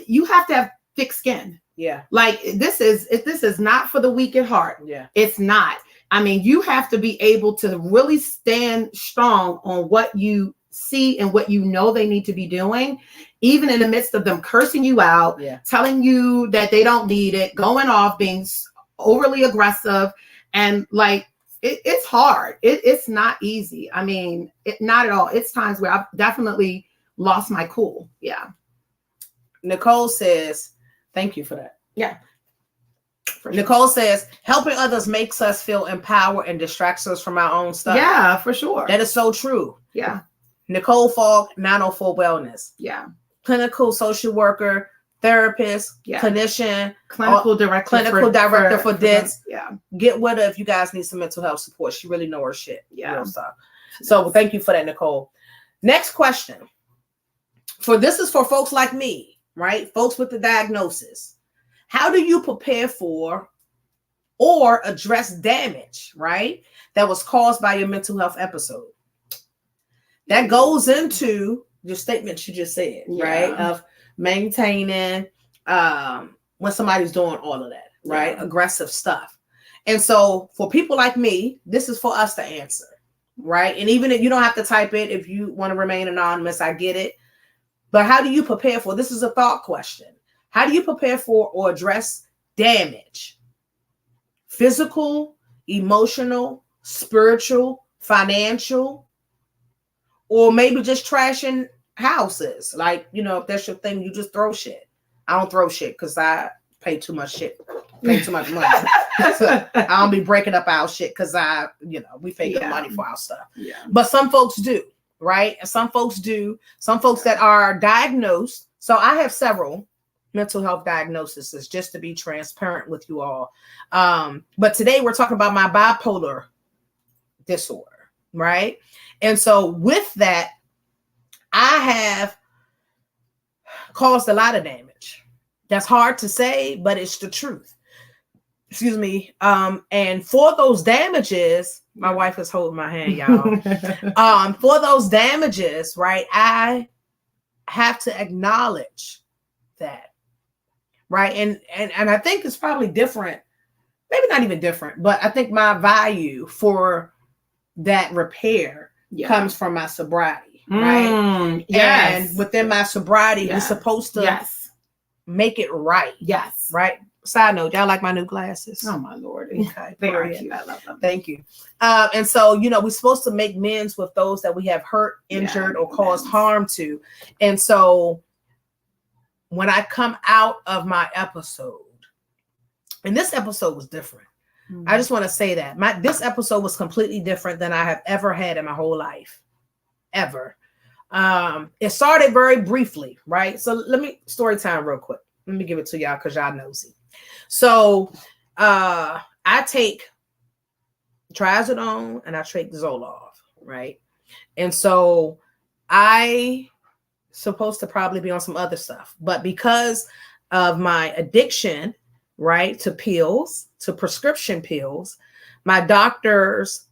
you have to have thick skin. Yeah. Like this is not for the weak at heart. Yeah. It's not. I mean, you have to be able to really stand strong on what you see and what you know they need to be doing, even in the midst of them cursing you out, telling you that they don't need it, going off, being overly aggressive, and like, it's hard. It's not easy. I mean, not at all. It's times where I've definitely lost my cool. Yeah. Nicole says, thank you for that. Yeah. For sure. Nicole says, helping others makes us feel empowered and distracts us from our own stuff. Yeah, for sure. That is so true. Yeah. Nicole Falk, 904 Wellness. Yeah. Clinical social worker, therapist, Yeah. clinician, Clinical director for DITS. Yeah. Get with her if you guys need some mental health support. She really knows her shit. Yeah. Real stuff. So thank you for that, Nicole. Next question. This is for folks like me, right? Folks with the diagnosis. How do you prepare for or address damage, right, that was caused by your mental health episode? That goes into your statement you just said, right, of maintaining when somebody's doing all of that, right, aggressive stuff. And so for people like me, this is for us to answer, right? And even if you don't have to type it, if you want to remain anonymous, I get it. But how do you prepare for, this is a thought question. How do you prepare for or address damage? Physical, emotional, spiritual, financial, or maybe just trashing houses. Like, you know, if that's your thing, you just throw shit. I don't throw shit because I pay too much money. So I don't be breaking up our shit because we pay good money for our stuff. Yeah. But some folks do, right? And some folks do. Some folks that are diagnosed. So I have several mental health diagnoses, just to be transparent with you all. But today we're talking about my bipolar disorder, right? And so with that, I have caused a lot of damage. That's hard to say, but it's the truth. Excuse me. And for those damages, my wife is holding my hand, y'all. For those damages, right, I have to acknowledge that. Right. And I think it's probably different, maybe not even different, but I think my value for that repair comes from my sobriety. Right. Yes. And within my sobriety, you're supposed to make it right. Yes. Right. Side note, y'all like my new glasses? Oh my Lord. Okay. They are cute. I love them. Thank you. And so, we're supposed to make amends with those that we have hurt, injured, or caused harm to. And so when I come out of my episode, and this episode was different. I just want to say that this episode was completely different than I have ever had in my whole life, ever. It started very briefly, right? So let me story time real quick. Let me give it to y'all because y'all nosy. So I take trazodone and I take Zoloft, right? And so I supposed to probably be on some other stuff, but because of my addiction, right, to pills, to prescription pills, my doctors,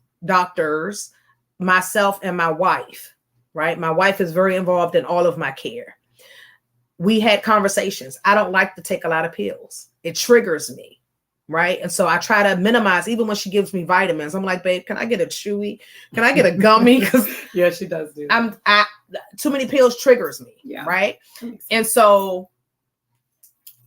myself, and my wife, right, my wife is very involved in all of my care. We had conversations. I don't like to take a lot of pills. It triggers me, right? And so I try to minimize, even when she gives me vitamins, I'm like, babe, can I get a chewy? Can I get a gummy? Because yeah, she does do. Too many pills triggers me, right? And so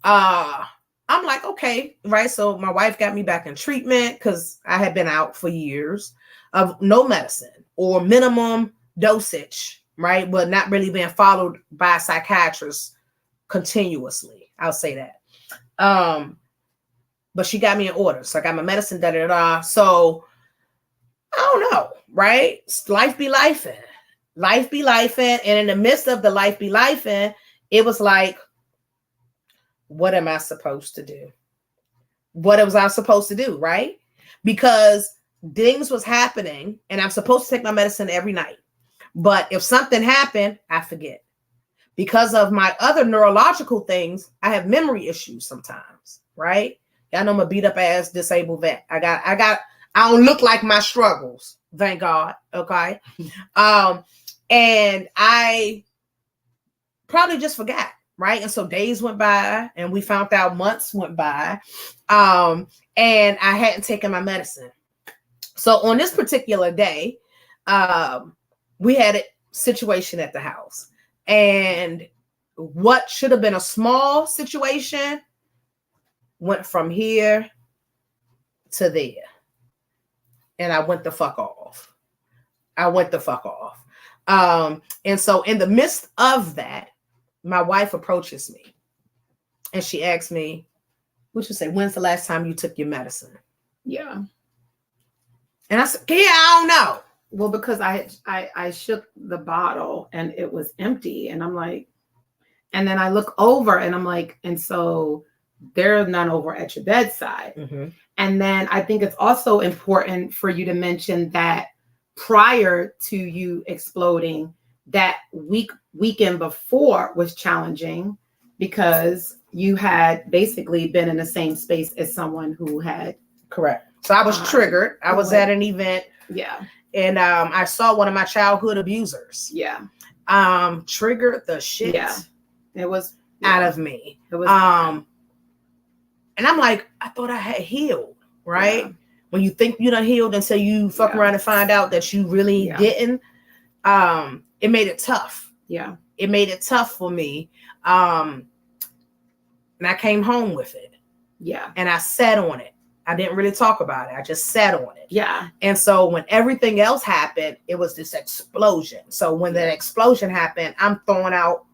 I'm like, okay, right? So my wife got me back in treatment because I had been out for years of no medicine or minimum dosage, right? But not really being followed by a psychiatrist continuously. I'll say that. But she got me in order. So I got my medicine, So I don't know, right? Life be lifing. Life be lifing. And in the midst of the life be lifing, it was like, what am I supposed to do? What was I supposed to do, right? Because things was happening and I'm supposed to take my medicine every night. But if something happened, I forget. Because of my other neurological things, I have memory issues sometimes, right? Y'all know I'm a beat up ass disabled vet. I don't look like my struggles, thank God. Okay. And I probably just forgot. Right. And so days went by and we found out months went by. And I hadn't taken my medicine. So on this particular day, we had a situation at the house. And what should have been a small situation went from here to there. And I went the fuck off. And so in the midst of that, my wife approaches me and she asks me, What you say? When's the last time you took your medicine? Yeah. And I said, yeah, I don't know. Well, because I shook the bottle and it was empty, and I'm like, and then I look over and I'm like, and so there's none over at your bedside. Mm-hmm. And then I think it's also important for you to mention that prior to you exploding, that weekend before was challenging because you had basically been in the same space as someone who had. Correct. So I was triggered. I was at an event. Yeah. And I saw one of my childhood abusers. Yeah. Triggered the shit it was out of me. It was and I'm like, I thought I had healed, right? Yeah. When you think you done healed until you fuck around and find out that you really didn't. It made it tough. Yeah. It made it tough for me. And I came home with it. Yeah. And I sat on it. I didn't really talk about it. I just sat on it. Yeah. And so when everything else happened, it was this explosion. So when that explosion happened, I'm throwing out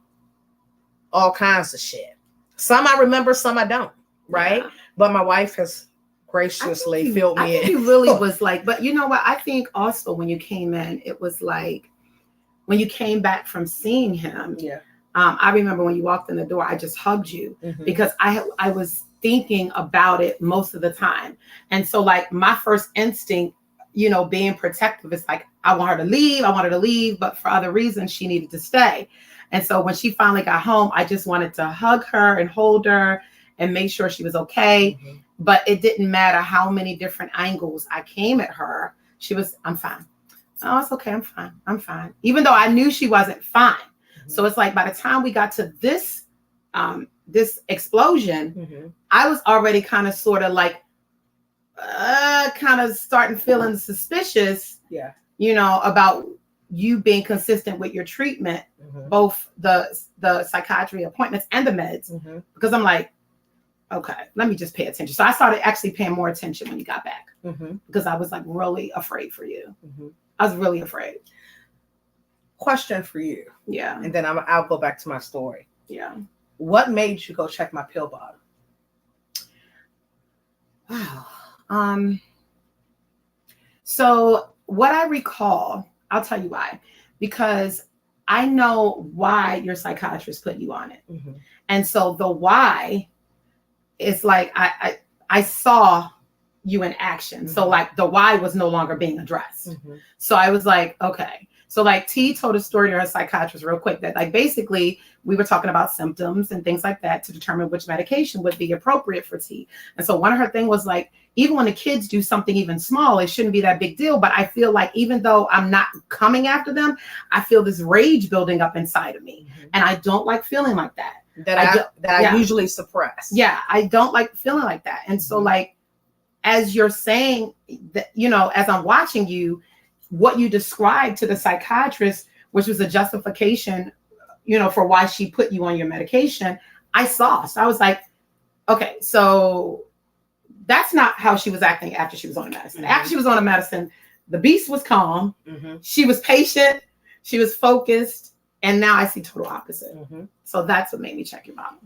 all kinds of shit. Some I remember, some I don't. Right. Yeah. But my wife has graciously filled me in. I think he really was like, but you know what? I think also when you came in, it was like when you came back from seeing him. Yeah. I remember when you walked in the door, I just hugged you because I was thinking about it most of the time. And so like my first instinct, you know, being protective, is like, I want her to leave. I want her to leave. But for other reasons, she needed to stay. And so when she finally got home, I just wanted to hug her and hold her and make sure she was okay. But it didn't matter how many different angles I came at her. She was, I'm fine. Oh, it's okay. I'm fine. I'm fine. Even though I knew she wasn't fine. So it's like by the time we got to this this explosion, I was already kind of sort of like kind of starting feeling suspicious, you know, about you being consistent with your treatment, both the psychiatry appointments and the meds, because I'm like, okay, let me just pay attention. So I started actually paying more attention when you got back because I was like really afraid for you. I was really afraid. Question for you. Yeah. And then I'll go back to my story. Yeah. What made you go check my pill bottle? Wow. So what I recall, I'll tell you why, because I know why your psychiatrist put you on it. And so the why is like, I saw you in action. So like the why was no longer being addressed. So I was like, okay. So like T told a story to her psychiatrist real quick that like basically we were talking about symptoms and things like that to determine which medication would be appropriate for T. And so one of her thing was like, even when the kids do something even small, it shouldn't be that big deal. But I feel like even though I'm not coming after them, I feel this rage building up inside of me. And I don't like feeling like that. I usually suppress. Yeah, I don't like feeling like that. And so like, as you're saying that, you know, as I'm watching you, what you described to the psychiatrist, which was a justification, you know, for why she put you on your medication, I saw. So I was like, okay, so that's not how she was acting after she was on the medicine. After she was on the medicine, the beast was calm. She was patient. She was focused. And now I see total opposite. So that's what made me check your bottle.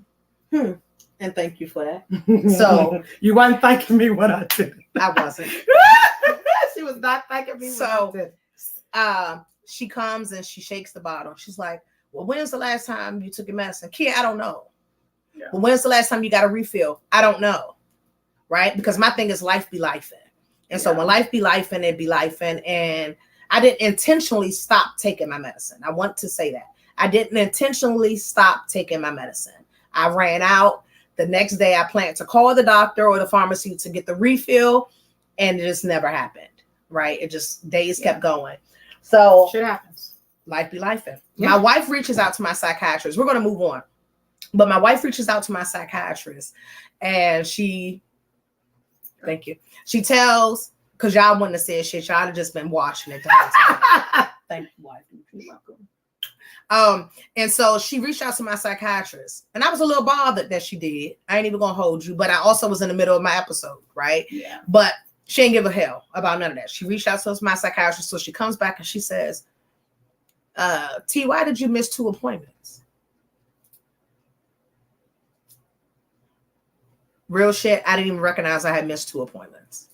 And thank you for that. So you weren't thanking me what I did. I wasn't. She was not thanking me what I did. She comes and she shakes the bottle. She's like, well, when's the last time you took your medicine? Kiya, I don't know. Well, when's the last time you got a refill? I don't know. Right? Because my thing is life be lifing. And so when life be lifing, it be lifing. And I didn't intentionally stop taking my medicine. I want to say that. I didn't intentionally stop taking my medicine. I ran out. The next day I planned to call the doctor or the pharmacy to get the refill. And it just never happened. Right? It just days kept going. So shit happens. Life be lifing. My wife reaches out to my psychiatrist. We're going to move on. But my wife reaches out to my psychiatrist and thank you. She tells, because y'all wouldn't have said shit. Y'all have just been watching it the whole time. Thank you, wife. You're welcome. And so she reached out to my psychiatrist. And I was a little bothered that she did. I ain't even going to hold you. But I also was in the middle of my episode, right? Yeah. But she ain't give a hell about none of that. She reached out to my psychiatrist. So she comes back and she says, T, why did you miss 2 appointments? real shit, I didn't even recognize I had missed 2 appointments.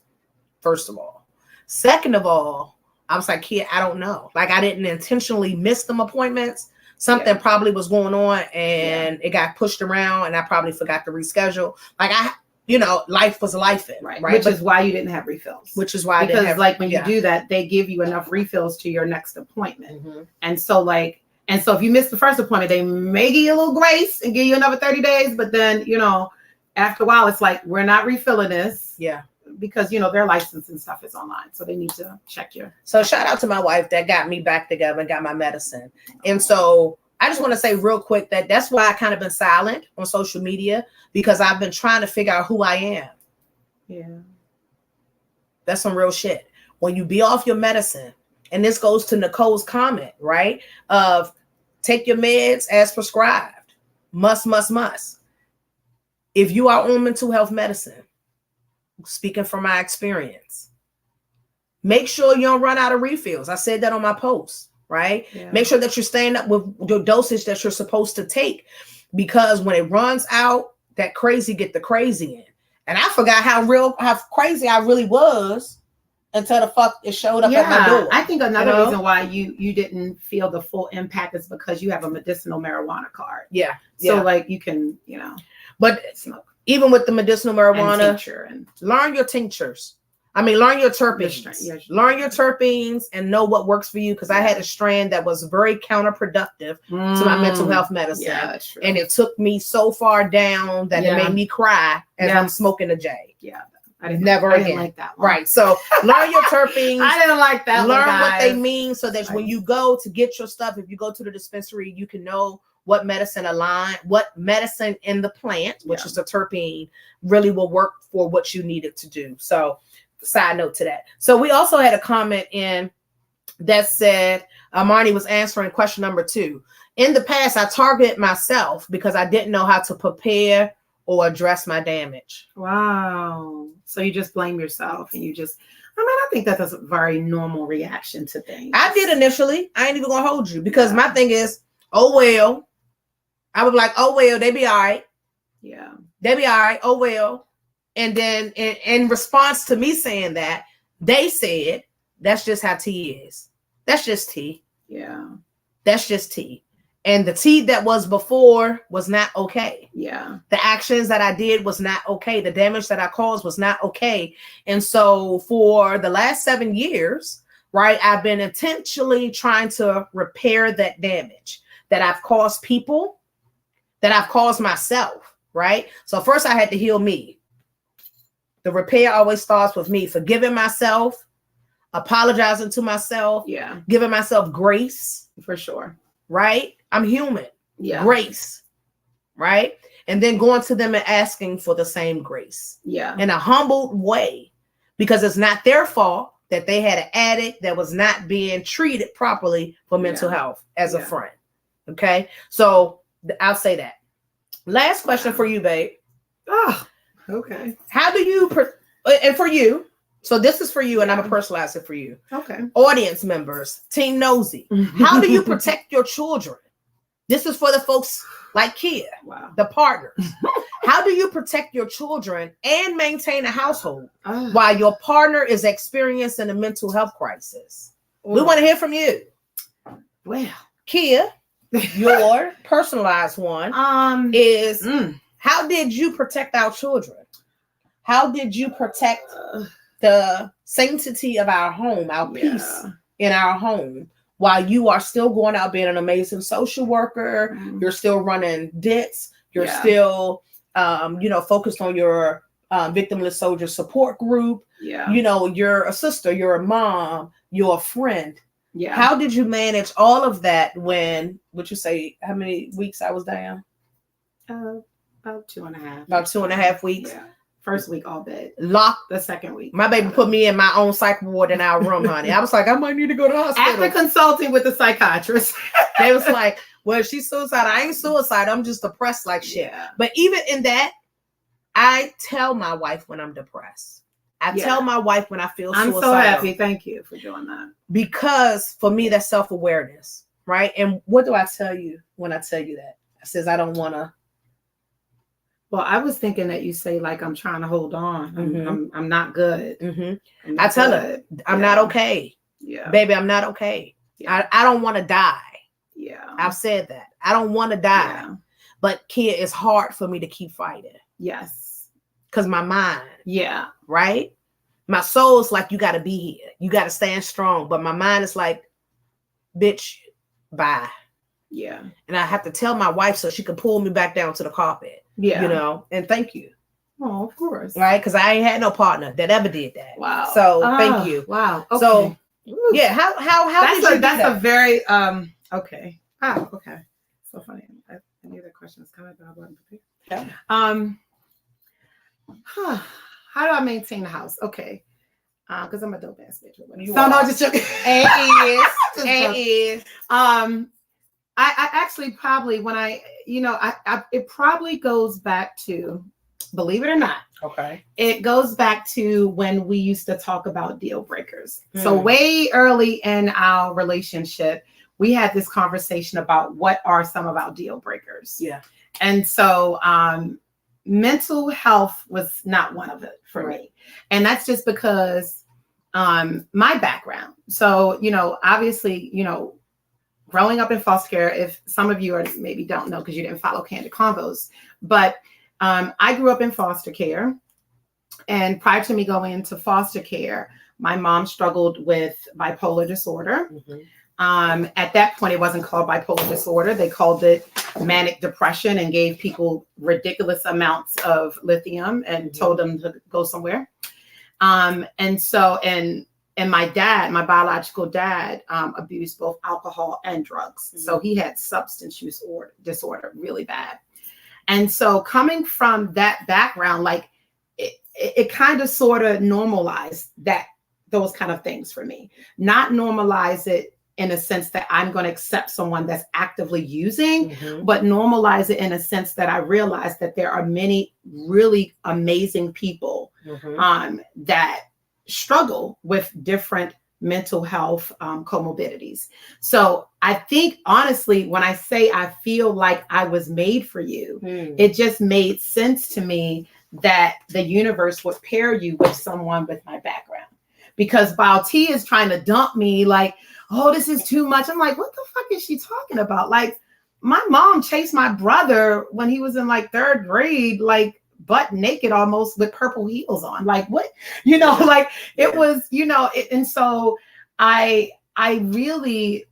First of all. Second of all, I was like, Kiya, I don't know. Like, I didn't intentionally miss them appointments. Something probably was going on and it got pushed around and I probably forgot to reschedule. Like, life was life. Right. Which is why you didn't have refills. Which is why I didn't have, like when you do that, they give you enough refills to your next appointment. Mm-hmm. And so if you miss the first appointment, they may give you a little grace and give you another 30 days. But then, after a while, it's like, we're not refilling this. Yeah. Because, their license and stuff is online. So they need to check your. So shout out to my wife that got me back together and got my medicine. And so I just want to say real quick that that's why I kind of been silent on social media, because I've been trying to figure out who I am. Yeah. That's some real shit. When you be off your medicine, and this goes to Nicole's comment, right? Of take your meds as prescribed. Must. If you are on mental health medicine, speaking from my experience, make sure you don't run out of refills. I said that on my post, right? Yeah. Make sure that you're staying up with your dosage that you're supposed to take, because when it runs out, that crazy get the crazy in. And I forgot how crazy I really was until the fuck it showed up at my door. I think another reason why you didn't feel the full impact is because you have a medicinal marijuana card. Yeah. So you can, but smoke. Even with the medicinal marijuana, and learn your tinctures. Learn your terpenes. Learn your terpenes and know what works for you. Because I had a strand that was very counterproductive to my mental health medicine. Yeah, that's true. And it took me so far down that it made me cry as I'm smoking a J. Yeah. I didn't like that one. Right. So learn your terpenes. I didn't like that learn one, what they mean so that when you go to get your stuff, if you go to the dispensary, you can know what medicine in the plant, which is the terpene, really will work for what you need it to do. So side note to that. So we also had a comment in that said, Marnie was answering question number 2. In the past, I targeted myself because I didn't know how to prepare or address my damage. Wow. So you just blame yourself and I think that's a very normal reaction to things. I did initially. I ain't even gonna hold you because my thing is, oh, well, I was like, oh, well, they be all right. Yeah. They be all right. Oh, well. And then in response to me saying that, they said, that's just how tea is. That's just tea. Yeah. That's just tea. And the tea that was before was not okay. Yeah. The actions that I did was not okay. The damage that I caused was not okay. And so for the last 7 years, right, I've been intentionally trying to repair that damage that I've caused people, that I've caused myself, right? So first I had to heal me. The repair always starts with me, forgiving myself, apologizing to myself, giving myself grace. For sure. Right? I'm human. Yeah. Grace. Right? And then going to them and asking for the same grace. Yeah. In a humbled way, because it's not their fault that they had an addict that was not being treated properly for mental health as a friend. Okay? So I'll say that. Last question for you, babe. Oh, okay. How do you, and for you, so this is for you, and I'm going to personalize it for you. Okay. Audience members, Team Nosey, how do you protect your children? This is for the folks like Kiya, the partners. How do you protect your children and maintain a household while your partner is experiencing a mental health crisis? We want to hear from you. Well, Kiya, your personalized one is how did you protect our children? How did you protect the sanctity of our home, our peace in our home, while you are still going out being an amazing social worker? You're still running DITS. You're still, focused on your victimless soldier support group. Yeah. You're a sister, you're a mom, you're a friend. Yeah. How did you manage all of that when, would you say, how many weeks I was down? About 2.5. About 2.5 weeks. Yeah. First week all bed. Locked. The second week. My baby put me in my own psych ward in our room, honey. I was like, I might need to go to the hospital. After consulting with the psychiatrist. They was like, well, she's suicidal. I ain't suicidal. I'm just depressed like shit. Yeah. But even in that, I tell my wife when I'm depressed. I tell my wife when I feel suicidal. I'm so happy. Thank you for doing that. Because for me, that's self-awareness, right? And what do I tell you when I tell you that? I says, I don't want to Well, I was thinking that you say like I'm trying to hold on. Mhm. I'm not good. Mm-hmm. I'm not I tell her, good. I'm Yeah. not okay. Yeah. Baby, I'm not okay. Yeah. I don't want to die. Yeah. I've said that. I don't want to die. Yeah. But Kiya, it's hard for me to keep fighting. Yes. Because my mind, Yeah. right? My soul's like, you got to be here. You got to stand strong. But my mind is like, bitch, bye. Yeah. And I have to tell my wife so she can pull me back down to the carpet. Yeah. You know, and thank you. Oh, of course. Right? Because I ain't had no partner that ever did that. Wow. So thank you. Wow. Okay. So Ooh. yeah, how that's did you do that's that? a very okay. Oh, okay. So funny. I knew that question was coming, but I wasn't prepared. Yeah. How do I maintain the house? Okay. Because I'm a dope ass bitch. You So are. no, just joking. It is. I actually probably when I it probably goes back to, believe it or not, Okay. it goes back to when we used to talk about deal breakers. So way early in our relationship, we had this conversation about what are some of our deal breakers. Yeah. And so mental health was not one of it for me. And that's just because my background. So, obviously, growing up in foster care, if some of you are maybe don't know because you didn't follow Candid Convos, but I grew up in foster care. And prior to me going into foster care, my mom struggled with bipolar disorder. At that point, it wasn't called bipolar disorder. They called it manic depression and gave people ridiculous amounts of lithium and told them to go somewhere. And my dad, my biological dad, abused both alcohol and drugs. So he had substance use disorder really bad. And so coming from that background, like it kind of sort of normalized those kind of things for me. Not normalize it in a sense that I'm going to accept someone that's actively using, but normalize it in a sense that I realize that there are many really amazing people that struggle with different mental health comorbidities. So I think, honestly, when I say I feel like I was made for you, it just made sense to me that the universe would pair you with someone with my background. Because while T is trying to dump me like, oh, this is too much. I'm like, what the fuck is she talking about? Like, my mom chased my brother when he was in like 3rd grade, like butt naked almost with purple heels on. Like, what? Like it was, and so I really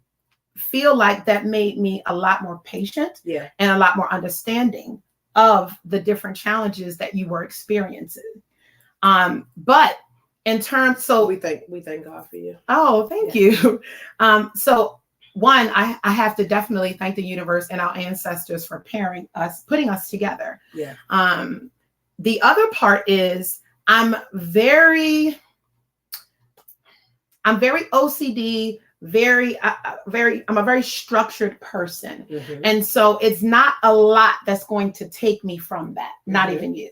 feel like that made me a lot more patient and a lot more understanding of the different challenges that you were experiencing. But in terms, so we thank God for you. Oh, thank you. So one, I have to definitely thank the universe and our ancestors for putting us together. Yeah. The other part is I'm very OCD, I'm a very structured person. And so it's not a lot that's going to take me from that, not even you.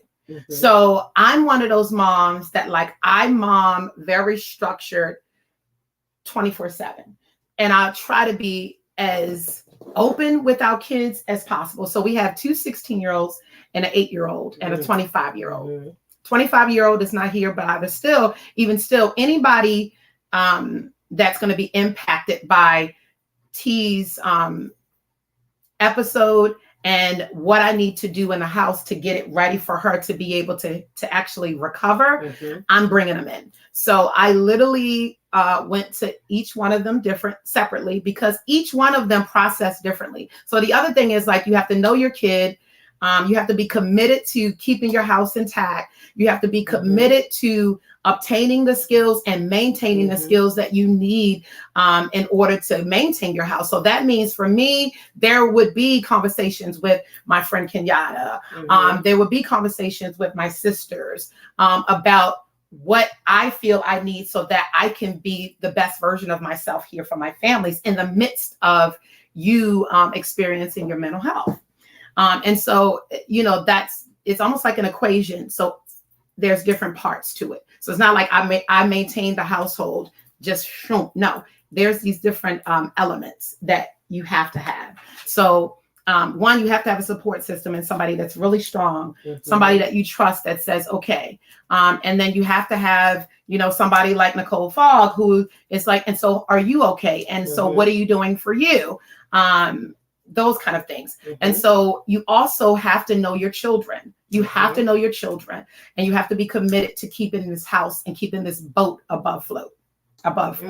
So I'm one of those moms that I mom very structured 24/7. And I'll try to be as open with our kids as possible. So we have 2 16-year-olds and an 8-year-old and a 25-year-old. 25-year-old is not here, but I was still, anybody that's going to be impacted by T's episode and what I need to do in the house to get it ready for her to be able to actually recover, I'm bringing them in. So I literally went to each one of them separately because each one of them process differently. So the other thing is you have to know your kid. You have to be committed to keeping your house intact. You have to be committed to obtaining the skills and maintaining the skills that you need in order to maintain your house. So that means for me, there would be conversations with my friend Kenyatta. There would be conversations with my sisters about what I feel I need so that I can be the best version of myself here for my families in the midst of you experiencing your mental health. And so, it's almost like an equation. So there's different parts to it. So it's not like I maintain the household just no. There's these different elements that you have to have. So one, you have to have a support system and somebody that's really strong, somebody that you trust that says, okay. And then you have to have, somebody like Nicole Fogg, who is like, and so are you okay? And so what are you doing for you? Those kind of things. And so you also have to know your children. You have to know your children, and you have to be committed to keeping this house and keeping this boat above the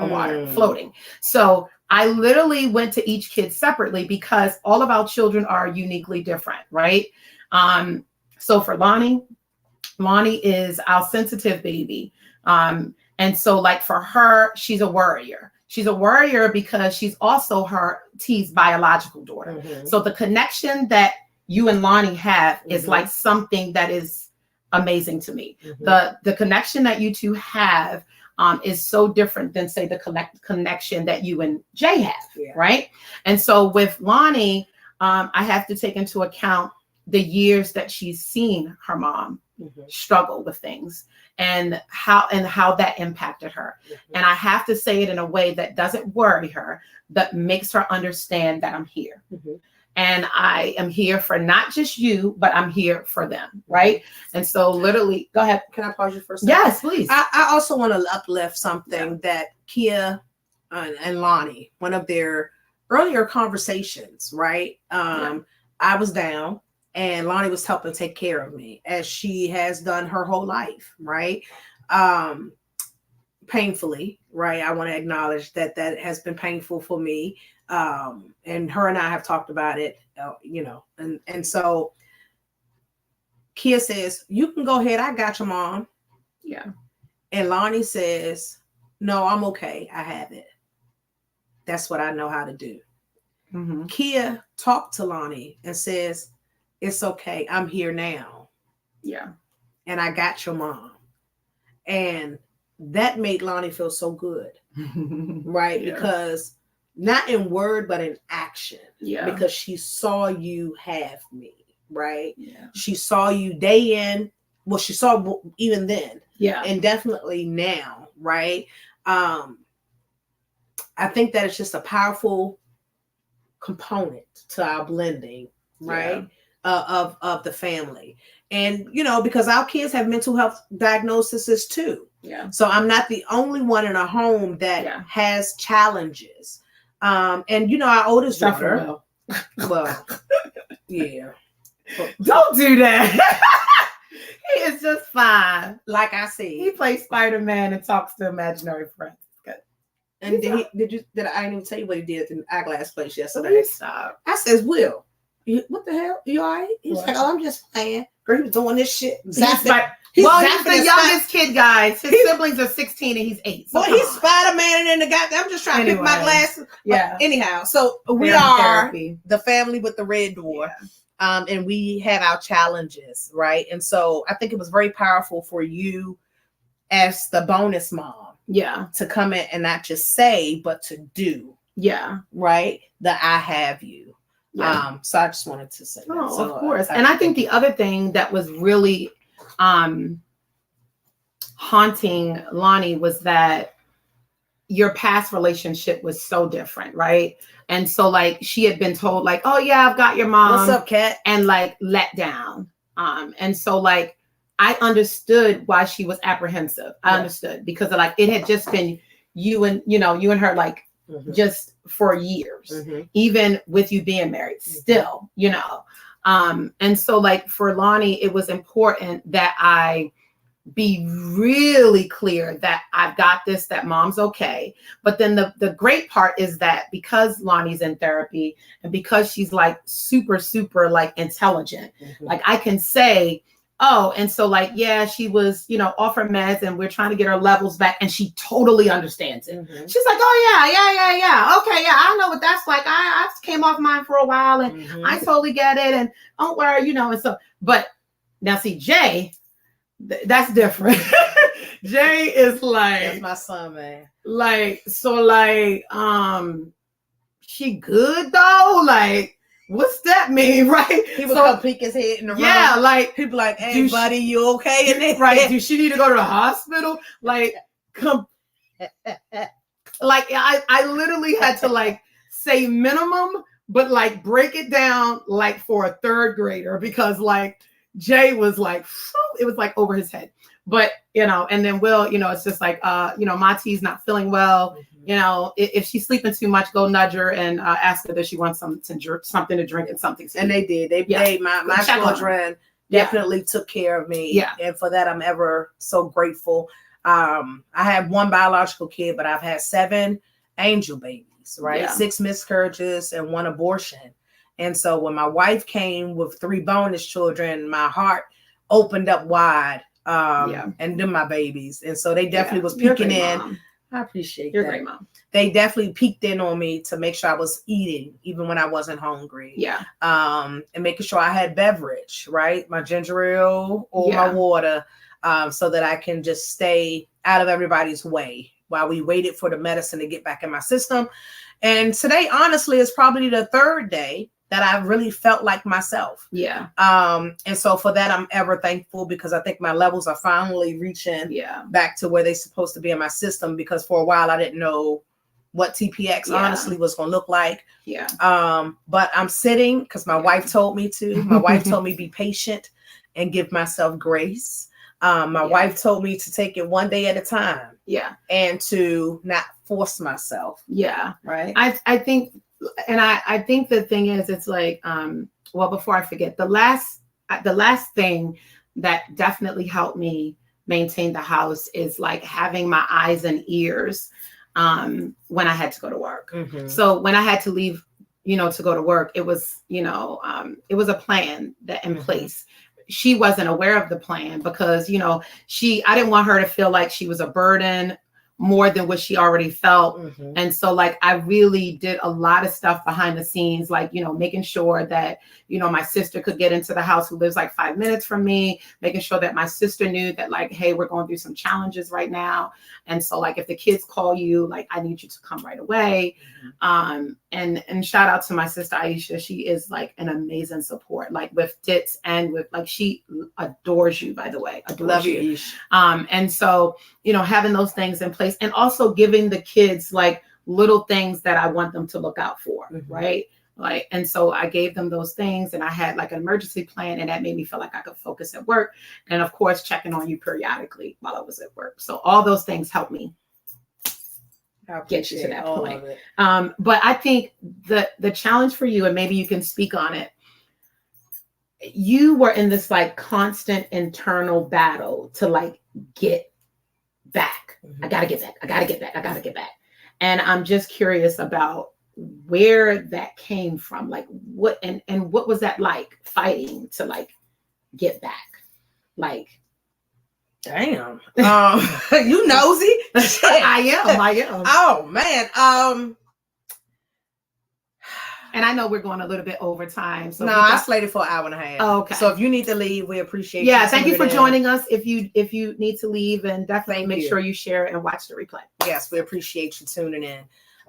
water, floating. So I literally went to each kid separately because all of our children are uniquely different, right? So for Lonnie is our sensitive baby. And so like for her, she's a worrier. She's a worrier because she's also T's biological daughter. So the connection that you and Lonnie have is like something that is amazing to me. The connection that you two have is so different than, say, the connection that you and Jay have, right? And so with Lonnie, I have to take into account the years that she's seen her mom struggle with things and how that impacted her. And I have to say it in a way that doesn't worry her, that makes her understand that I'm here. And I am here for not just you, but I'm here for them, right? And so literally, go ahead. Can I pause you for a second? Yes, please. I also want to uplift something that Kiya and Lonnie, one of their earlier conversations, right? I was down and Lonnie was helping take care of me, as she has done her whole life, right? Painfully, right? I want to acknowledge that has been painful for me. And her and I have talked about it, and so Kiya says, you can go ahead. I got your mom. Yeah. And Lonnie says, no, I'm okay. I have it. That's what I know how to do. Kiya talked to Lonnie and says, it's okay. I'm here now. Yeah. And I got your mom. And that made Lonnie feel so good. Right. Yeah. Because not in word, but in action. Yeah. Because she saw you have me. Right. Yeah. She saw you day in. Well, she saw even then. Yeah. And definitely now. Right. I think that it's just a powerful component to our blending. Right. Of the family. And, because our kids have mental health diagnoses too. Yeah. So I'm not the only one in a home that has challenges. And, our oldest daughter. Well, yeah. Don't do that. He is just fine. Like I said. He plays Spider-Man and talks to imaginary friends. Good. And did I didn't even tell you what he did at the eyeglass place yesterday? Please stop. I says, Will, what the hell? You all right? He's like, oh, I'm just playing. Girl, he was doing this shit. He's the youngest kid, guys. His siblings are 16 and he's 8. So well, he's Spider-Man in the goddamn. I'm just trying to pick my glasses. Yeah. Anyhow, so we are the family with the red door. Yeah. And we have our challenges, right? And so I think it was very powerful for you as the bonus mom. Yeah. To come in and not just say, but to do. Yeah. Right? The I have you. Yeah. So I just wanted to say that. Oh, so, of course. And I think the other thing that was really haunting Lonnie was that your past relationship was so different, right? And so like she had been told like, oh yeah, I've got your mom. What's up, Kat? And like let down. And so like I understood why she was apprehensive. I understood because like it had just been you and her like just for years, even with you being married still, and so like for Lonnie, it was important that I be really clear that I've got this, that mom's okay. But then the great part is that because Lonnie's in therapy and because she's like super, super like intelligent, like I can say, oh, and so like, yeah, she was, off her meds and we're trying to get her levels back. And she totally understands it. She's like, oh yeah. Okay. Yeah. I know what that's like. I came off mine for a while and I totally get it. And don't worry, and so, but now see Jay, that's different. Jay is like, that's my son, man. Like, so like, she good though? Like, what's that mean, right? He would come peek his head in the room. Yeah, like people like, hey, buddy, you okay? In there? Right? Do she need to go to the hospital? Like, come. Like, I literally had to like say minimum but like break it down like for a third grader, because like Jay was like, it was like over his head. But, you know, and then Will, you know, it's just like, you know, Mati's not feeling well. You know, if she's sleeping too much, go nudge her and ask her that she wants something to drink and something to eat. And they did. My Check on children definitely took care of me. Yeah. And for that, I'm ever so grateful. I have one biological kid, but I've had 7 angel babies, right? Yeah. 6 miscarriages and 1 abortion. And so when my wife came with 3 bonus children, my heart opened up wide. And then my babies. And so they definitely was peeking in. Mom. I appreciate You're that. great, Mom. They definitely peeked in on me to make sure I was eating, even when I wasn't hungry. Yeah. And making sure I had beverage, right? My ginger ale or my water, so that I can just stay out of everybody's way while we waited for the medicine to get back in my system. And today, honestly, is probably the 3rd day that I really felt like myself. Yeah. And so for that, I'm ever thankful, because I think my levels are finally reaching back to where they're supposed to be in my system, because for a while I didn't know what TPX honestly was going to look like. Yeah. But I'm sitting because my wife told me to. My wife told me be patient and give myself grace. My wife told me to take it one day at a time. Yeah. And to not force myself. Yeah. Right. I think, and I think the thing is, it's like, well, before I forget, the last thing that definitely helped me maintain the house is like having my eyes and ears when I had to go to work. Mm-hmm. So when I had to leave, you know, to go to work, it was, you know, it was a plan that in place. She wasn't aware of the plan because, you know, I didn't want her to feel like she was a burden more than what she already felt. Mm-hmm. And so like, I really did a lot of stuff behind the scenes, like, you know, making sure that, you know, my sister could get into the house, who lives like 5 minutes from me, making sure that my sister knew that like, hey, we're going through some challenges right now. And so like, if the kids call you, like, I need you to come right away. And shout out to my sister, Aisha. She is like an amazing support, like with Ditz and with like, she adores you, by the way. Love you, Ish. And so, you know, having those things in place and also giving the kids like little things that I want them to look out for. Right. Like, and so I gave them those things and I had like an emergency plan, and that made me feel like I could focus at work. And of course, checking on you periodically while I was at work. So all those things helped me get you to that point. But I think the challenge for you, and maybe you can speak on it, you were in this like constant internal battle to like get back. I gotta get back. I gotta get back. I gotta get back. And I'm just curious about where that came from. Like what and what was that like, fighting to like get back? Like, damn. You nosy? I am. Oh man. And I know we're going a little bit over time. So I slated for an hour and a half. Oh, okay. So if you need to leave, we appreciate you. Thank you for joining us. If you need to leave, and definitely make sure you share and watch the replay. Yes, we appreciate you tuning in.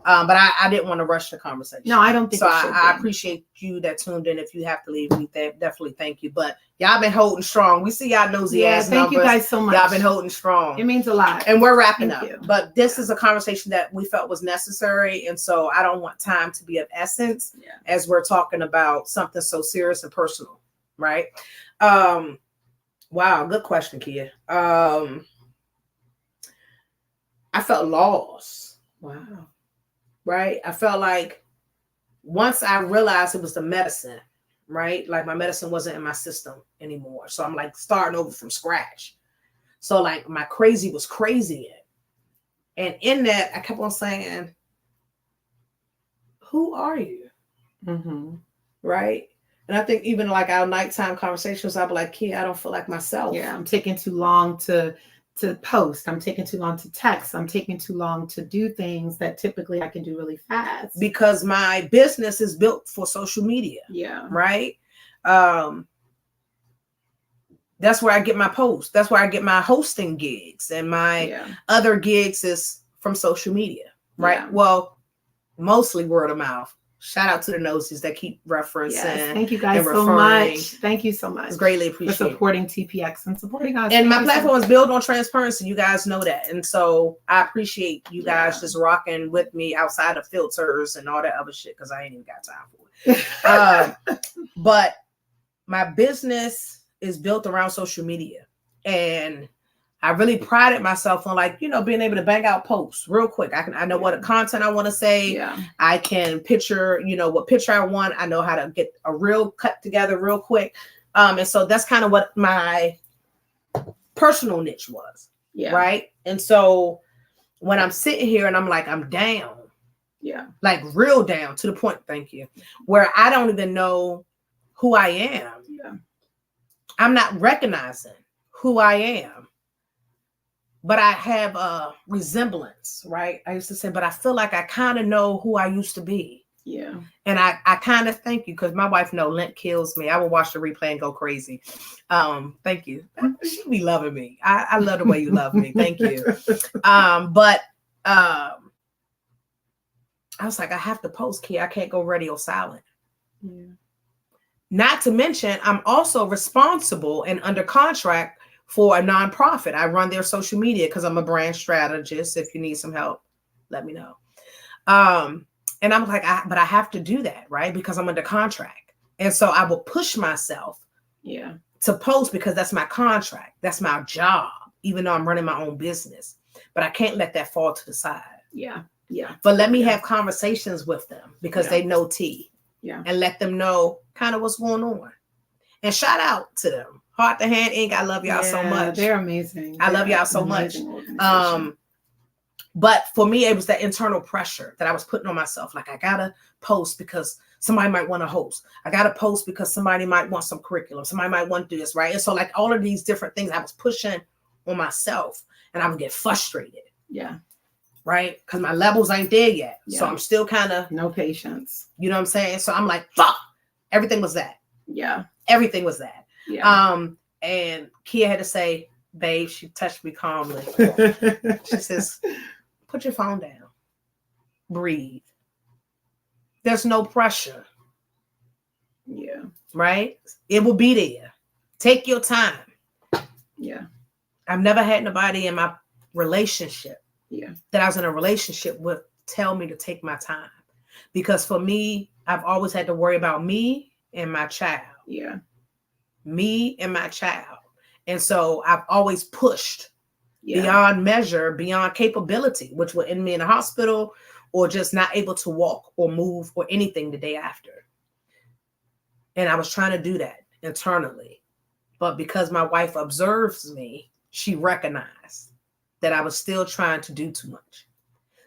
But I didn't want to rush the conversation. No, I don't think so. I appreciate you that tuned in. If you have to leave, we definitely thank you. But y'all been holding strong. We see y'all nosy ass thank numbers. you guys so much. Y'all been holding strong. It means a lot. And we're wrapping Thank up. you. But this is a conversation that we felt was necessary. And so I don't want time to be of essence as we're talking about something so serious and personal. Right. Wow. Good question, Kiya. I felt lost. Wow. Right. I felt like once I realized it was the medicine, right? Like my medicine wasn't in my system anymore. So I'm like starting over from scratch. So like my crazy was crazy. And in that, I kept on saying, who are you? Right. And I think even like our nighttime conversations, I'd be like, Kiya, I don't feel like myself. Yeah. I'm taking too long to post. I'm taking too long to text. I'm taking too long to do things that typically I can do really fast. Because my business is built for social media. Yeah. Right. That's where I get my posts. That's where I get my hosting gigs, and my other gigs is from social media. Right. Yeah. Well, mostly word of mouth. Shout out to the Nosies that keep referencing. Yes, thank you guys so much. Thank you so much. It's greatly appreciated. For supporting TPX and supporting us. And my platform is built on transparency. You guys know that. And so I appreciate you guys just rocking with me outside of filters and all that other shit, because I ain't even got time for it. But my business is built around social media, and I really prided myself on, like, you know, being able to bang out posts real quick. I know what content I want to say. Yeah. I can picture, you know, what picture I want. I know how to get a reel cut together real quick. And so that's kind of what my personal niche was. Yeah. Right. And so when I'm sitting here and I'm like, I'm down. Yeah. Like real down to the point, thank you, where I don't even know who I am. Yeah. I'm not recognizing who I am. But I have a resemblance, right? I used to say, but I feel like I kind of know who I used to be. Yeah. And I kind of thank you, because my wife know Lent kills me. I will watch the replay and go crazy. Thank you. She be loving me. I love the way you love me. Thank you. But I was like, I have to post, Kiya. I can't go radio silent. Yeah. Not to mention, I'm also responsible and under contract for a nonprofit. I run their social media because I'm a brand strategist. If you need some help, let me know. And I'm like, but I have to do that, right? Because I'm under contract. And so I will push myself to post, because that's my contract. That's my job, even though I'm running my own business. But I can't let that fall to the side. Yeah. Yeah. But let me have conversations with them, because they know T. Yeah. And let them know kind of what's going on. And shout out to them. Heart to Hand Inc. I love y'all so much. They're amazing. I love y'all so much. But for me, it was that internal pressure that I was putting on myself. Like, I gotta post because somebody might want to host. I gotta post because somebody might want some curriculum. Somebody might want to do this, right? And so, like, all of these different things I was pushing on myself, and I would get frustrated. Yeah. Right? Because my levels ain't there yet. Yeah. So I'm still kind of no patience. You know what I'm saying? So I'm like, fuck. Everything was that. Yeah. Everything was that. Yeah. And Kiya had to say, babe, she touched me calmly. She says, put your phone down. Breathe. There's no pressure. Yeah. Right? It will be there. Take your time. Yeah. I've never had nobody in my relationship that I was in a relationship with tell me to take my time. Because for me, I've always had to worry about me and my child. Yeah. Me and my child. And so I've always pushed Yeah. beyond measure, beyond capability, which would end me in a hospital or just not able to walk or move or anything the day after. And I was trying to do that internally. But because my wife observes me, she recognized that I was still trying to do too much.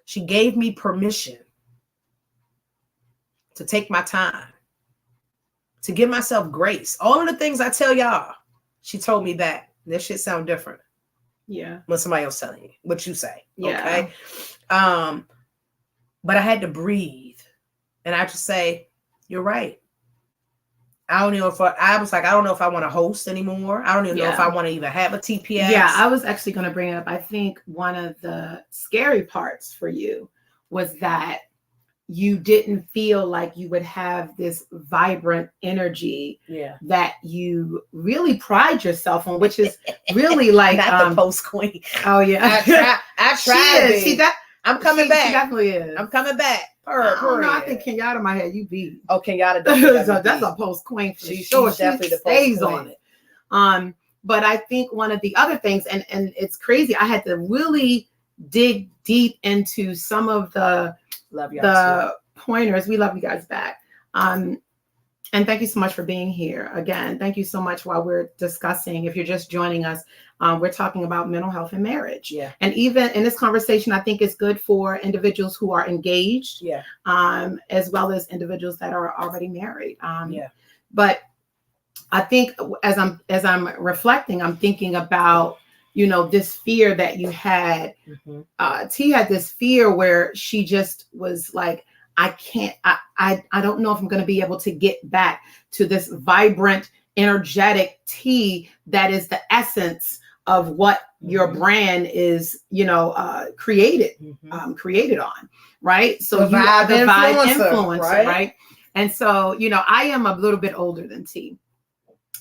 She gave me permission to take my time, to give myself grace. All of the things I tell y'all, she told me that. This shit sound different. Yeah. When somebody else telling you what you say. Yeah. Okay. But I had to breathe. And I just say, you're right. I don't know if I was like, I don't know if I want to host anymore. I don't even know if I want to even have a TPS. Yeah, I was actually going to bring it up. I think one of the scary parts for you was that you didn't feel like you would have this vibrant energy that you really pride yourself on, which is really like not the post queen. Oh yeah, I tried. See that? I'm coming back. She definitely is. I'm coming back. I think Kenyatta might have you beat. Oh, Kenyatta so that's a post queen for sure. She definitely stays on it. But I think one of the other things, and it's crazy, I had to really dig deep into some of the pointers. We love you guys back. And thank you so much for being here. Again, thank you so much. While we're discussing, if you're just joining us, we're talking about mental health and marriage. Yeah. And even in this conversation, I think it's good for individuals who are engaged, as well as individuals that are already married. But I think as I'm reflecting, I'm thinking about, this fear that you had. T had this fear where she just was like, I don't know if I'm going to be able to get back to this vibrant, energetic T that is the essence of what your brand is, created on, right? So you are the vibe influencer, right? And so, I am a little bit older than T.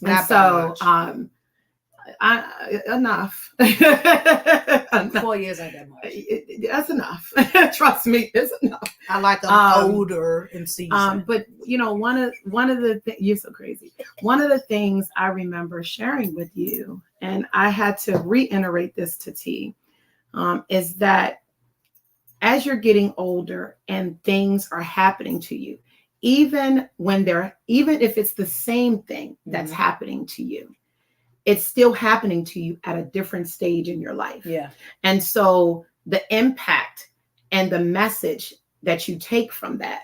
And so enough. 4 years ain't that much. That's enough. Trust me, it's enough. I like them older and seasoned. But one of the you're so crazy. One of the things I remember sharing with you, and I had to reiterate this to T, is that as you're getting older and things are happening to you, even if it's the same thing that's happening to you, it's still happening to you at a different stage in your life. Yeah. And so the impact and the message that you take from that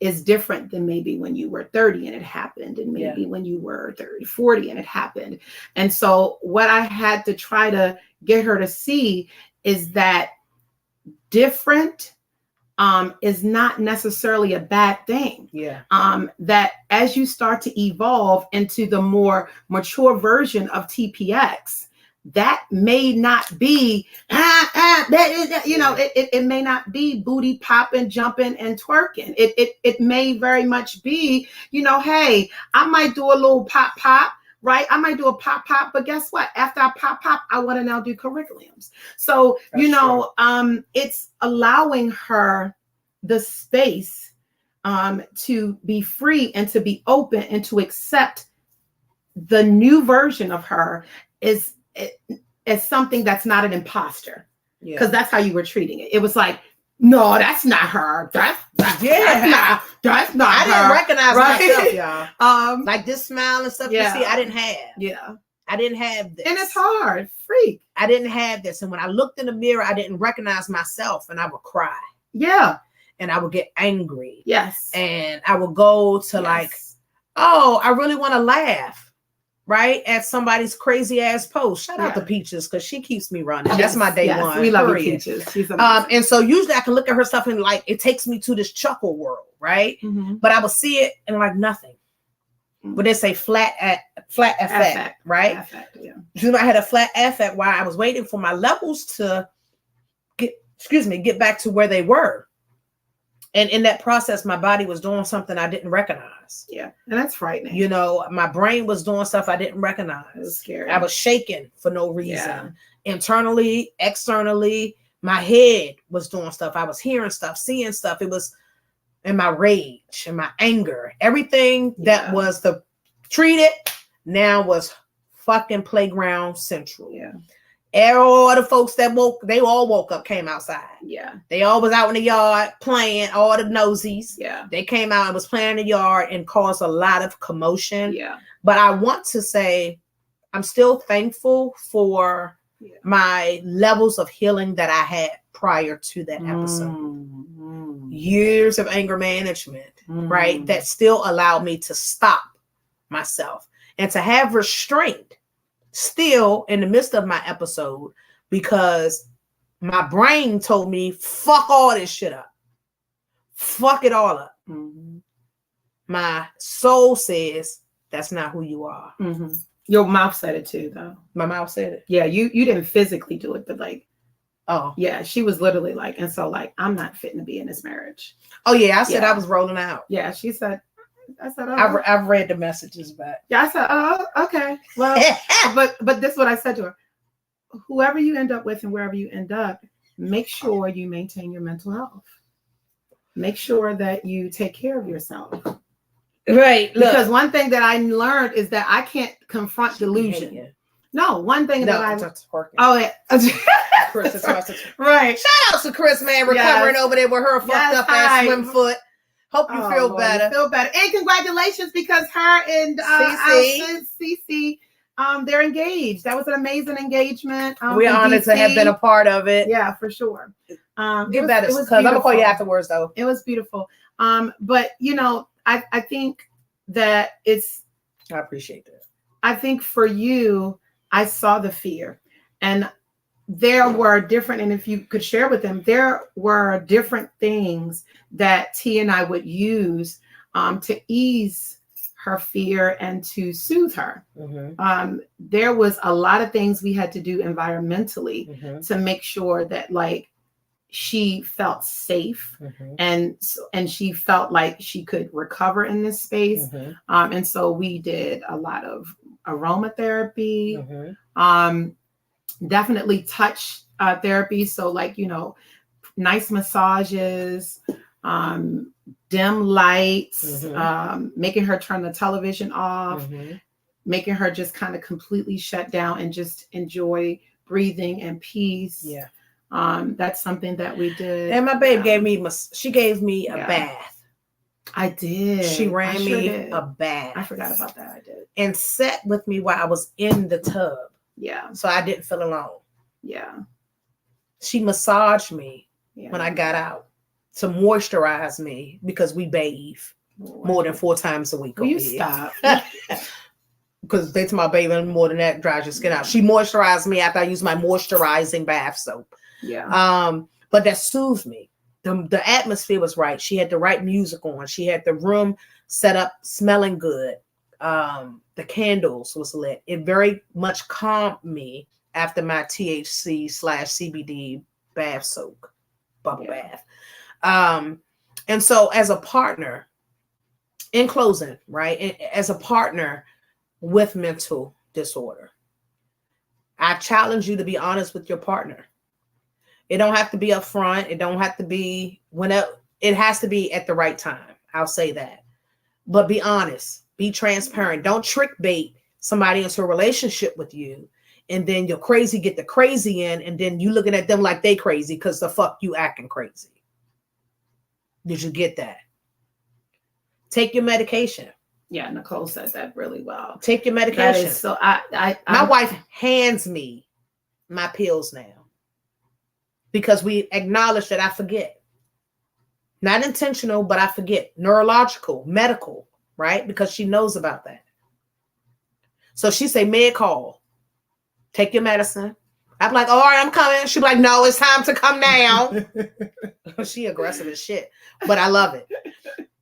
is different than maybe when you were 30 and it happened, and maybe when you were 30, 40 and it happened. And so what I had to try to get her to see is that different is not necessarily a bad thing. Yeah. That as you start to evolve into the more mature version of TPX, that may not be, it may not be booty popping, jumping, and twerking. It may very much be, hey, I might do a little pop, right? I might do a pop, but guess what? After I pop, I want to now do curriculums. So, it's allowing her the space to be free and to be open and to accept the new version of her is something that's not an imposter. Because that's how you were treating it. It was like, no, that's not her. That's not I her. didn't recognize myself, y'all. Um, Like this smile and stuff, Yeah. you see, I didn't have. yeah. I didn't have this. And it's hard. Freak. I didn't have this. And when I looked in the mirror, I didn't recognize myself, and I would cry. Yeah. And I would get angry. Yes. And I would go to like, oh, I really want to laugh, right? At somebody's crazy ass post. Shout out to Peaches, because she keeps me running. That's my day one. We love you, period. Peaches. She's amazing. And so usually I can look at her stuff and like, it takes me to this chuckle world, right? Mhm. But I will see it and like nothing. But it's a flat effect, right? Affect, yeah. So I had a flat effect while I was waiting for my levels to get back to where they were. And in that process, my body was doing something I didn't recognize. Yeah. And that's frightening. My brain was doing stuff I didn't recognize. It was scary. I was shaking for no reason. Yeah. Internally, externally, my head was doing stuff. I was hearing stuff, seeing stuff. It was in my rage and my anger. Everything that was the treated now was fucking playground central. Yeah. All the folks that they all woke up, came outside. Yeah. They all was out in the yard playing, all the Noseys. Yeah. They came out and was playing in the yard and caused a lot of commotion. Yeah. But I want to say I'm still thankful for my levels of healing that I had prior to that episode. Years of anger management, right? That still allowed me to stop myself and to have restraint still in the midst of my episode, because my brain told me, fuck all this shit up. Fuck it all up. Mm-hmm. My soul says, that's not who you are. Mm-hmm. Your mouth said it too, though. My mouth said it. Yeah, you didn't physically do it, but like, oh yeah, she was literally like, and so like, I'm not fitting to be in this marriage. Oh yeah, I said I was rolling out. Yeah, she said, I said, oh. I've read the messages back. Yeah, I said, oh, okay. Well, but this is what I said to her. Whoever you end up with and wherever you end up, make sure you maintain your mental health. Make sure that you take care of yourself. Right. Look. Because one thing that I learned is that I can't confront delusion. No, one thing that I Chris, right. Shout out to Chris, man, recovering over there with her fucked up ass swim foot. Hope you feel Lord, better. Feel better. And congratulations, because her and Cece, they're engaged. That was an amazing engagement. We're honored to have been a part of it. Yeah, for sure. Give that a because I'm gonna call you afterwards though. It was beautiful. But I think that I appreciate that. I think for you, I saw the fear, and there were different, and if you could share with them, there were different things that T and I would use to ease her fear and to soothe her. Mm-hmm. There was a lot of things we had to do environmentally to make sure that like she felt safe and she felt like she could recover in this space. And so we did a lot of aromatherapy, Mhm. Definitely touch therapy. So like, nice massages, dim lights, making her turn the television off, Mhm. making her just kind of completely shut down and just enjoy breathing and peace. Yeah. That's something that we did. And my babe gave me she gave me a Yeah. bath. I did. She ran sure me did. a bath. I forgot about that. I did. And sat with me while I was in the tub. Yeah. So I didn't feel alone. Yeah. She massaged me Yeah. when I got out to moisturize me because we bathe more than 4 times a week. Will you over here. stop? Because they to my baby more than that dries your skin out. She moisturized me after I used my moisturizing bath soap. Yeah. But that soothed me. The atmosphere was right. She had the right music on. She had the room set up smelling good. The candles was lit. It very much calmed me after my THC/CBD bath soak, bubble bath. And so as a partner, in closing, right, as a partner with mental disorder, I challenge you to be honest with your partner. It don't have to be upfront. It don't have to be whenever. It has to be at the right time. I'll say that. But be honest. Be transparent. Don't trick bait somebody into a relationship with you, and then your crazy get the crazy in, and then you looking at them like they crazy because the fuck you acting crazy. Did you get that? Take your medication. Yeah, Nicole said that really well. Take your medication. That is so. My wife hands me my pills now because we acknowledge that I forget. Not intentional, but I forget. Neurological, medical, right? Because she knows about that. So she say, med call. Take your medicine. I'm like, all right, I'm coming. She's like, no, it's time to come now. She aggressive as shit, but I love it.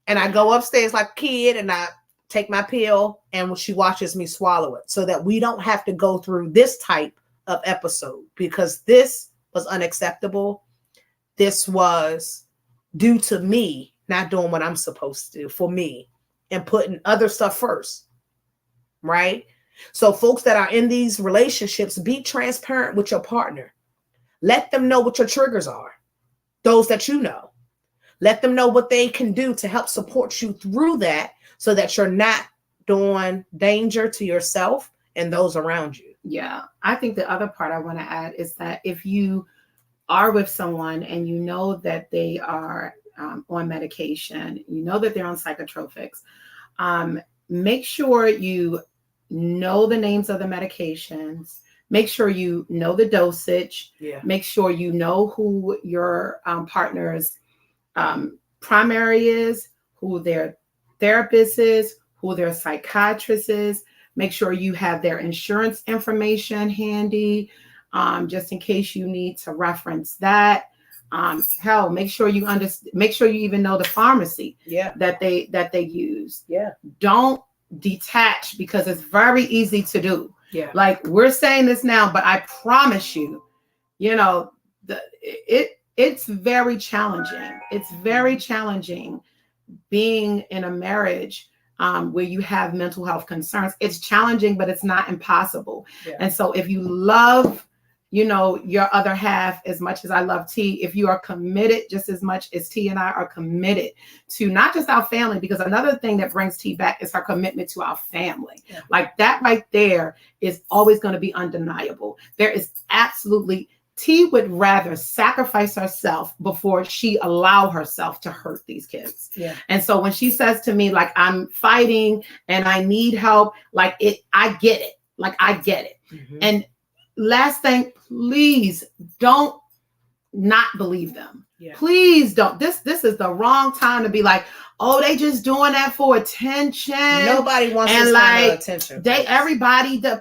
And I go upstairs like a kid and I take my pill and she watches me swallow it so that we don't have to go through this type of episode because this was unacceptable. This was due to me not doing what I'm supposed to do for me and putting other stuff first, right? So folks that are in these relationships, be transparent with your partner. Let them know what your triggers are, those that you know. Let them know what they can do to help support you through that so that you're not doing danger to yourself and those around you. Yeah. I think the other part I want to add is that if you are with someone and you know that they are on medication, you know that they're on psychotropics, make sure you know the names of the medications. Make sure you know the dosage. Yeah. Make sure you know who your partner's primary is, who their therapist is, who their psychiatrist is. Make sure you have their insurance information handy, just in case you need to reference that. Hell, make sure you make sure you even know the pharmacy that they use. Yeah. Don't detach because it's very easy to do. Yeah. Like we're saying this now, but I promise you, it's very challenging. It's very challenging being in a marriage where you have mental health concerns. It's challenging, but it's not impossible. Yeah. And so if you love, your other half as much as I love T, if you are committed just as much as T and I are committed to not just our family, because another thing that brings T back is her commitment to our family. Yeah. Like that right there is always going to be undeniable. There is absolutely, T would rather sacrifice herself before she allow herself to hurt these kids. Yeah. And so when she says to me, like, I'm fighting and I need help, I get it. Like, I get it. Mm-hmm. And last thing, please don't not believe them. Yeah. Please don't. This is the wrong time to be like, oh, they just doing that for attention. Nobody wants this kind of attention.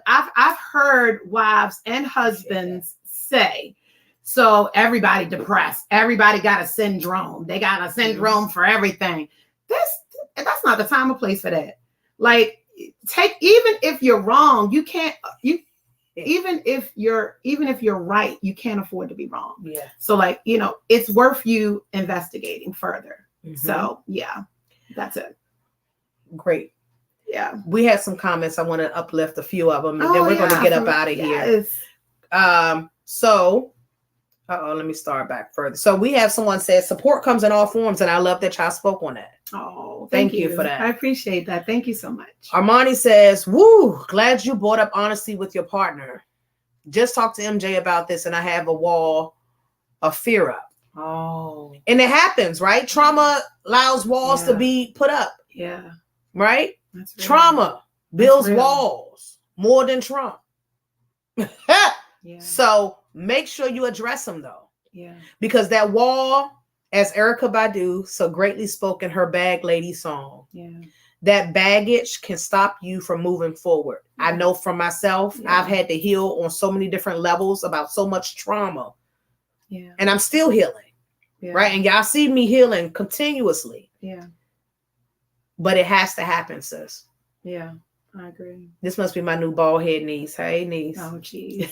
I've heard wives and husbands say, so everybody depressed, everybody got a syndrome, they got a syndrome for everything. That's not the time or place for that. Like, even if you're wrong, even if you're right, you can't afford to be wrong. Yeah. So it's worth you investigating further. Mm-hmm. So yeah, that's it. Great. Yeah. We had some comments. I want to uplift a few of them, and then we're going to get up out of here. So, let me start back further. So we have someone said support comes in all forms, and I love that y'all spoke on that. Oh, thank you for that. I appreciate that. Thank you so much. Armani says, woo, glad you brought up honesty with your partner. Just talked to MJ about this, and I have a wall of fear up. Oh. And it happens, right? Trauma allows walls to be put up. Yeah. Right? That's real. Trauma builds walls more than Trump. So make sure you address them, though. Yeah. Because that wall, as Erykah Badu so greatly spoke in her Bag Lady song, that baggage can stop you from moving forward. I know from myself, I've had to heal on so many different levels about so much trauma. Yeah. And I'm still healing. Yeah. Right. And y'all see me healing continuously. Yeah. But it has to happen, sis. Yeah, I agree. This must be my new bald head niece. Hey, niece. Oh, geez.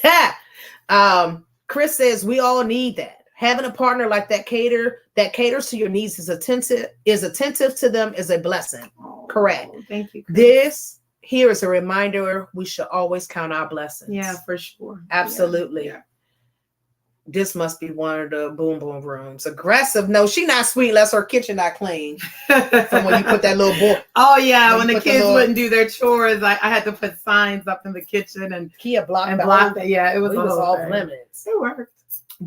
Chris says we all need that. Having a partner like that caters to your needs, is attentive to them, is a blessing. Oh, correct. Thank you, Chris. This here is a reminder we should always count our blessings. Yeah, for sure. Absolutely. Yeah. This must be one of the boom boom rooms. Aggressive. No, she not sweet unless her kitchen not clean. From when you put that little book. Oh yeah, when the kids wouldn't do their chores, I had to put signs up in the kitchen and Kiya blocked it. Yeah, it was off limits. It worked.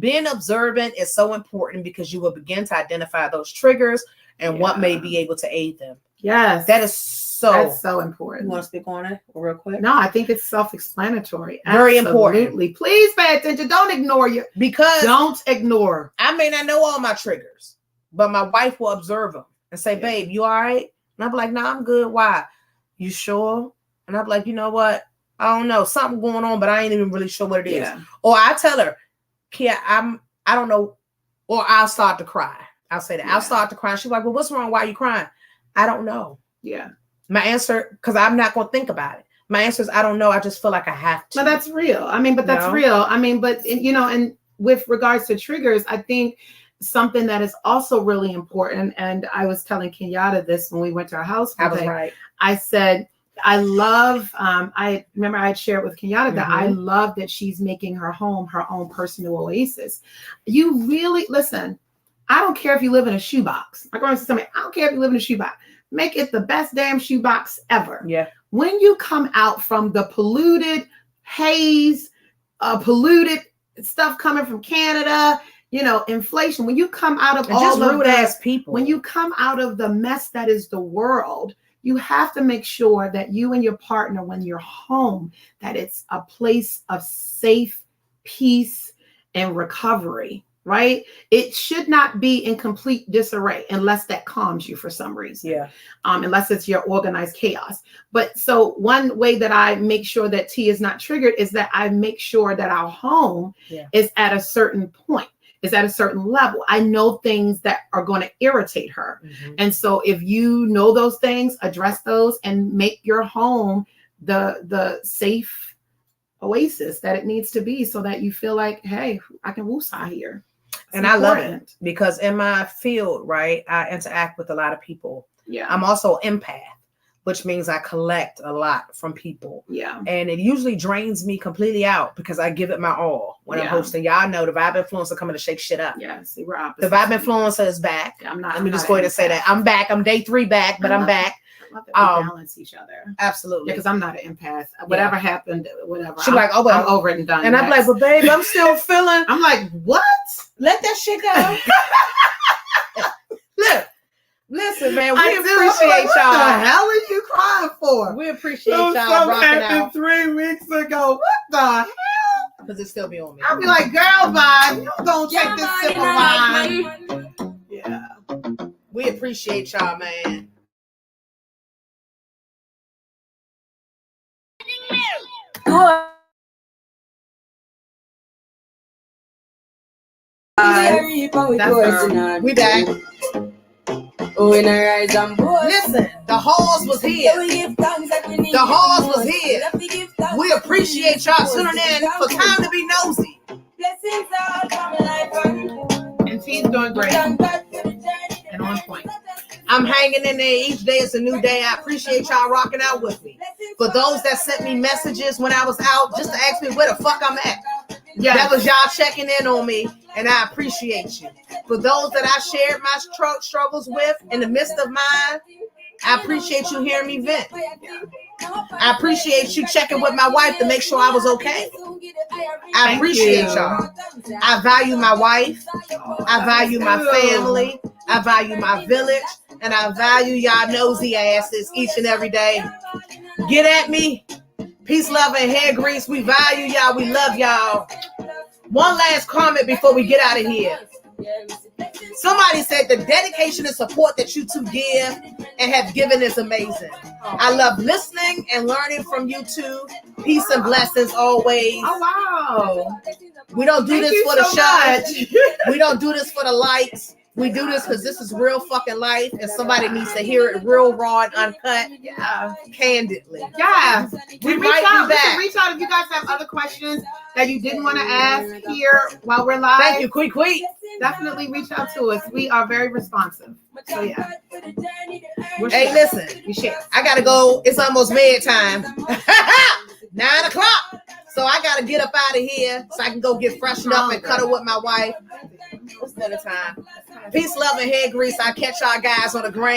Being observant is so important because you will begin to identify those triggers and what may be able to aid them. Yes, that's so important. You want to speak on it real quick? No, I think it's self-explanatory. Very important. Please pay attention. Don't ignore you. Don't ignore. I may not know all my triggers, but my wife will observe them and say, "Babe, you all right?" And I'll be like, "No, I'm good." Why? You sure? And I'll be like, "You know what? I don't know. Something going on, but I ain't even really sure what it is." Yeah. Or I tell her, "Kiya, I don't know." Or I'll start to cry. I'll say that. I'll start to cry. She's like, "Well, what's wrong? Why are you crying?" I don't know. Yeah. My answer, because I'm not going to think about it. My answer is, I don't know. I just feel like I have to. No, that's real. That's real. And with regards to triggers, I think something that is also really important, and I was telling Kenyatta this when we went to our house. I was right. I said, I love, I remember I had shared with Kenyatta that I love that she's making her home her own personal oasis. You really, listen, I don't care if you live in a shoebox. My grandma said to me, I don't care if you live in a shoebox. Make it the best damn shoebox ever. Yeah. When you come out from the polluted haze, polluted stuff coming from Canada, inflation, when you come out of all of rude-ass people, when you come out of the mess that is the world, you have to make sure that you and your partner, when you're home, that it's a place of safe peace and recovery. Right? It should not be in complete disarray unless that calms you for some reason. Yeah. Unless it's your organized chaos. But so one way that I make sure that T is not triggered is that I make sure that our home is at a certain point, is at a certain level. I know things that are going to irritate her. And so if you know those things, address those and make your home the safe oasis that it needs to be so that you feel like, hey, I can woosah here. And I love it because in my field, right, I interact with a lot of people. Yeah. I'm also an empath, which means I collect a lot from people. Yeah. And it usually drains me completely out because I give it my all when I'm hosting. Y'all know the vibe influencer coming to shake shit up. Yeah. See, we're opposite. The vibe influencer is back. Yeah, Let me just go ahead and say that. I'm back. I'm day 3 back, but I'm back. I love that we balance each other. Absolutely. Because I'm not an empath. Whatever happened, whatever. She's like, oh, well, I'm over it and done. And I'm like, but babe, I'm still feeling. I'm like, what? Let that shit go. Look, listen, man, we appreciate y'all. What the hell are you crying for? We appreciate y'all rocking out. 3 weeks ago. What the hell? Because it still be on me. I'll be like, girl, bye. You don't take this sip of wine. Yeah. We appreciate y'all, man. We back. Listen, the halls was here. The halls was here. We appreciate y'all tuning in for Time to Be Nosy. And she's doing great. And on point. I'm hanging in there. Each day is a new day. I appreciate y'all rocking out with me. For those that sent me messages when I was out, just to ask me where the fuck I'm at. Yeah, That was y'all checking in on me, and I appreciate you. For those that I shared my struggles with in the midst of mine, I appreciate you hearing me vent. I appreciate you checking with my wife to make sure I was okay. I appreciate y'all. I value my wife. I value my family. I value my village. And I value y'all nosy asses each and every day. Get at me. Peace, love, and hair grease. We value y'all. We love y'all. One last comment before we get out of here. Somebody said the dedication and support that you two give and have given is amazing. I love listening and learning from you two. Peace and blessings always. Oh wow. We don't do Thank this you for the so show. We don't do this for the likes. We do this because this is real fucking life, and somebody needs to hear it real raw and uncut. Yeah. Candidly. Yeah. We reach might out. be back. Reach out if you guys have other questions that you didn't want to ask here while we're live. Thank you, Quick. Definitely reach out to us. We are very responsive. So yeah. Hey, listen. We share. I gotta go. It's almost bedtime. 9 o'clock. So I gotta get up out of here so I can go get freshened up and cuddle with my wife. What's dinner time? Peace, love, and hair grease. I'll catch y'all guys on the gram.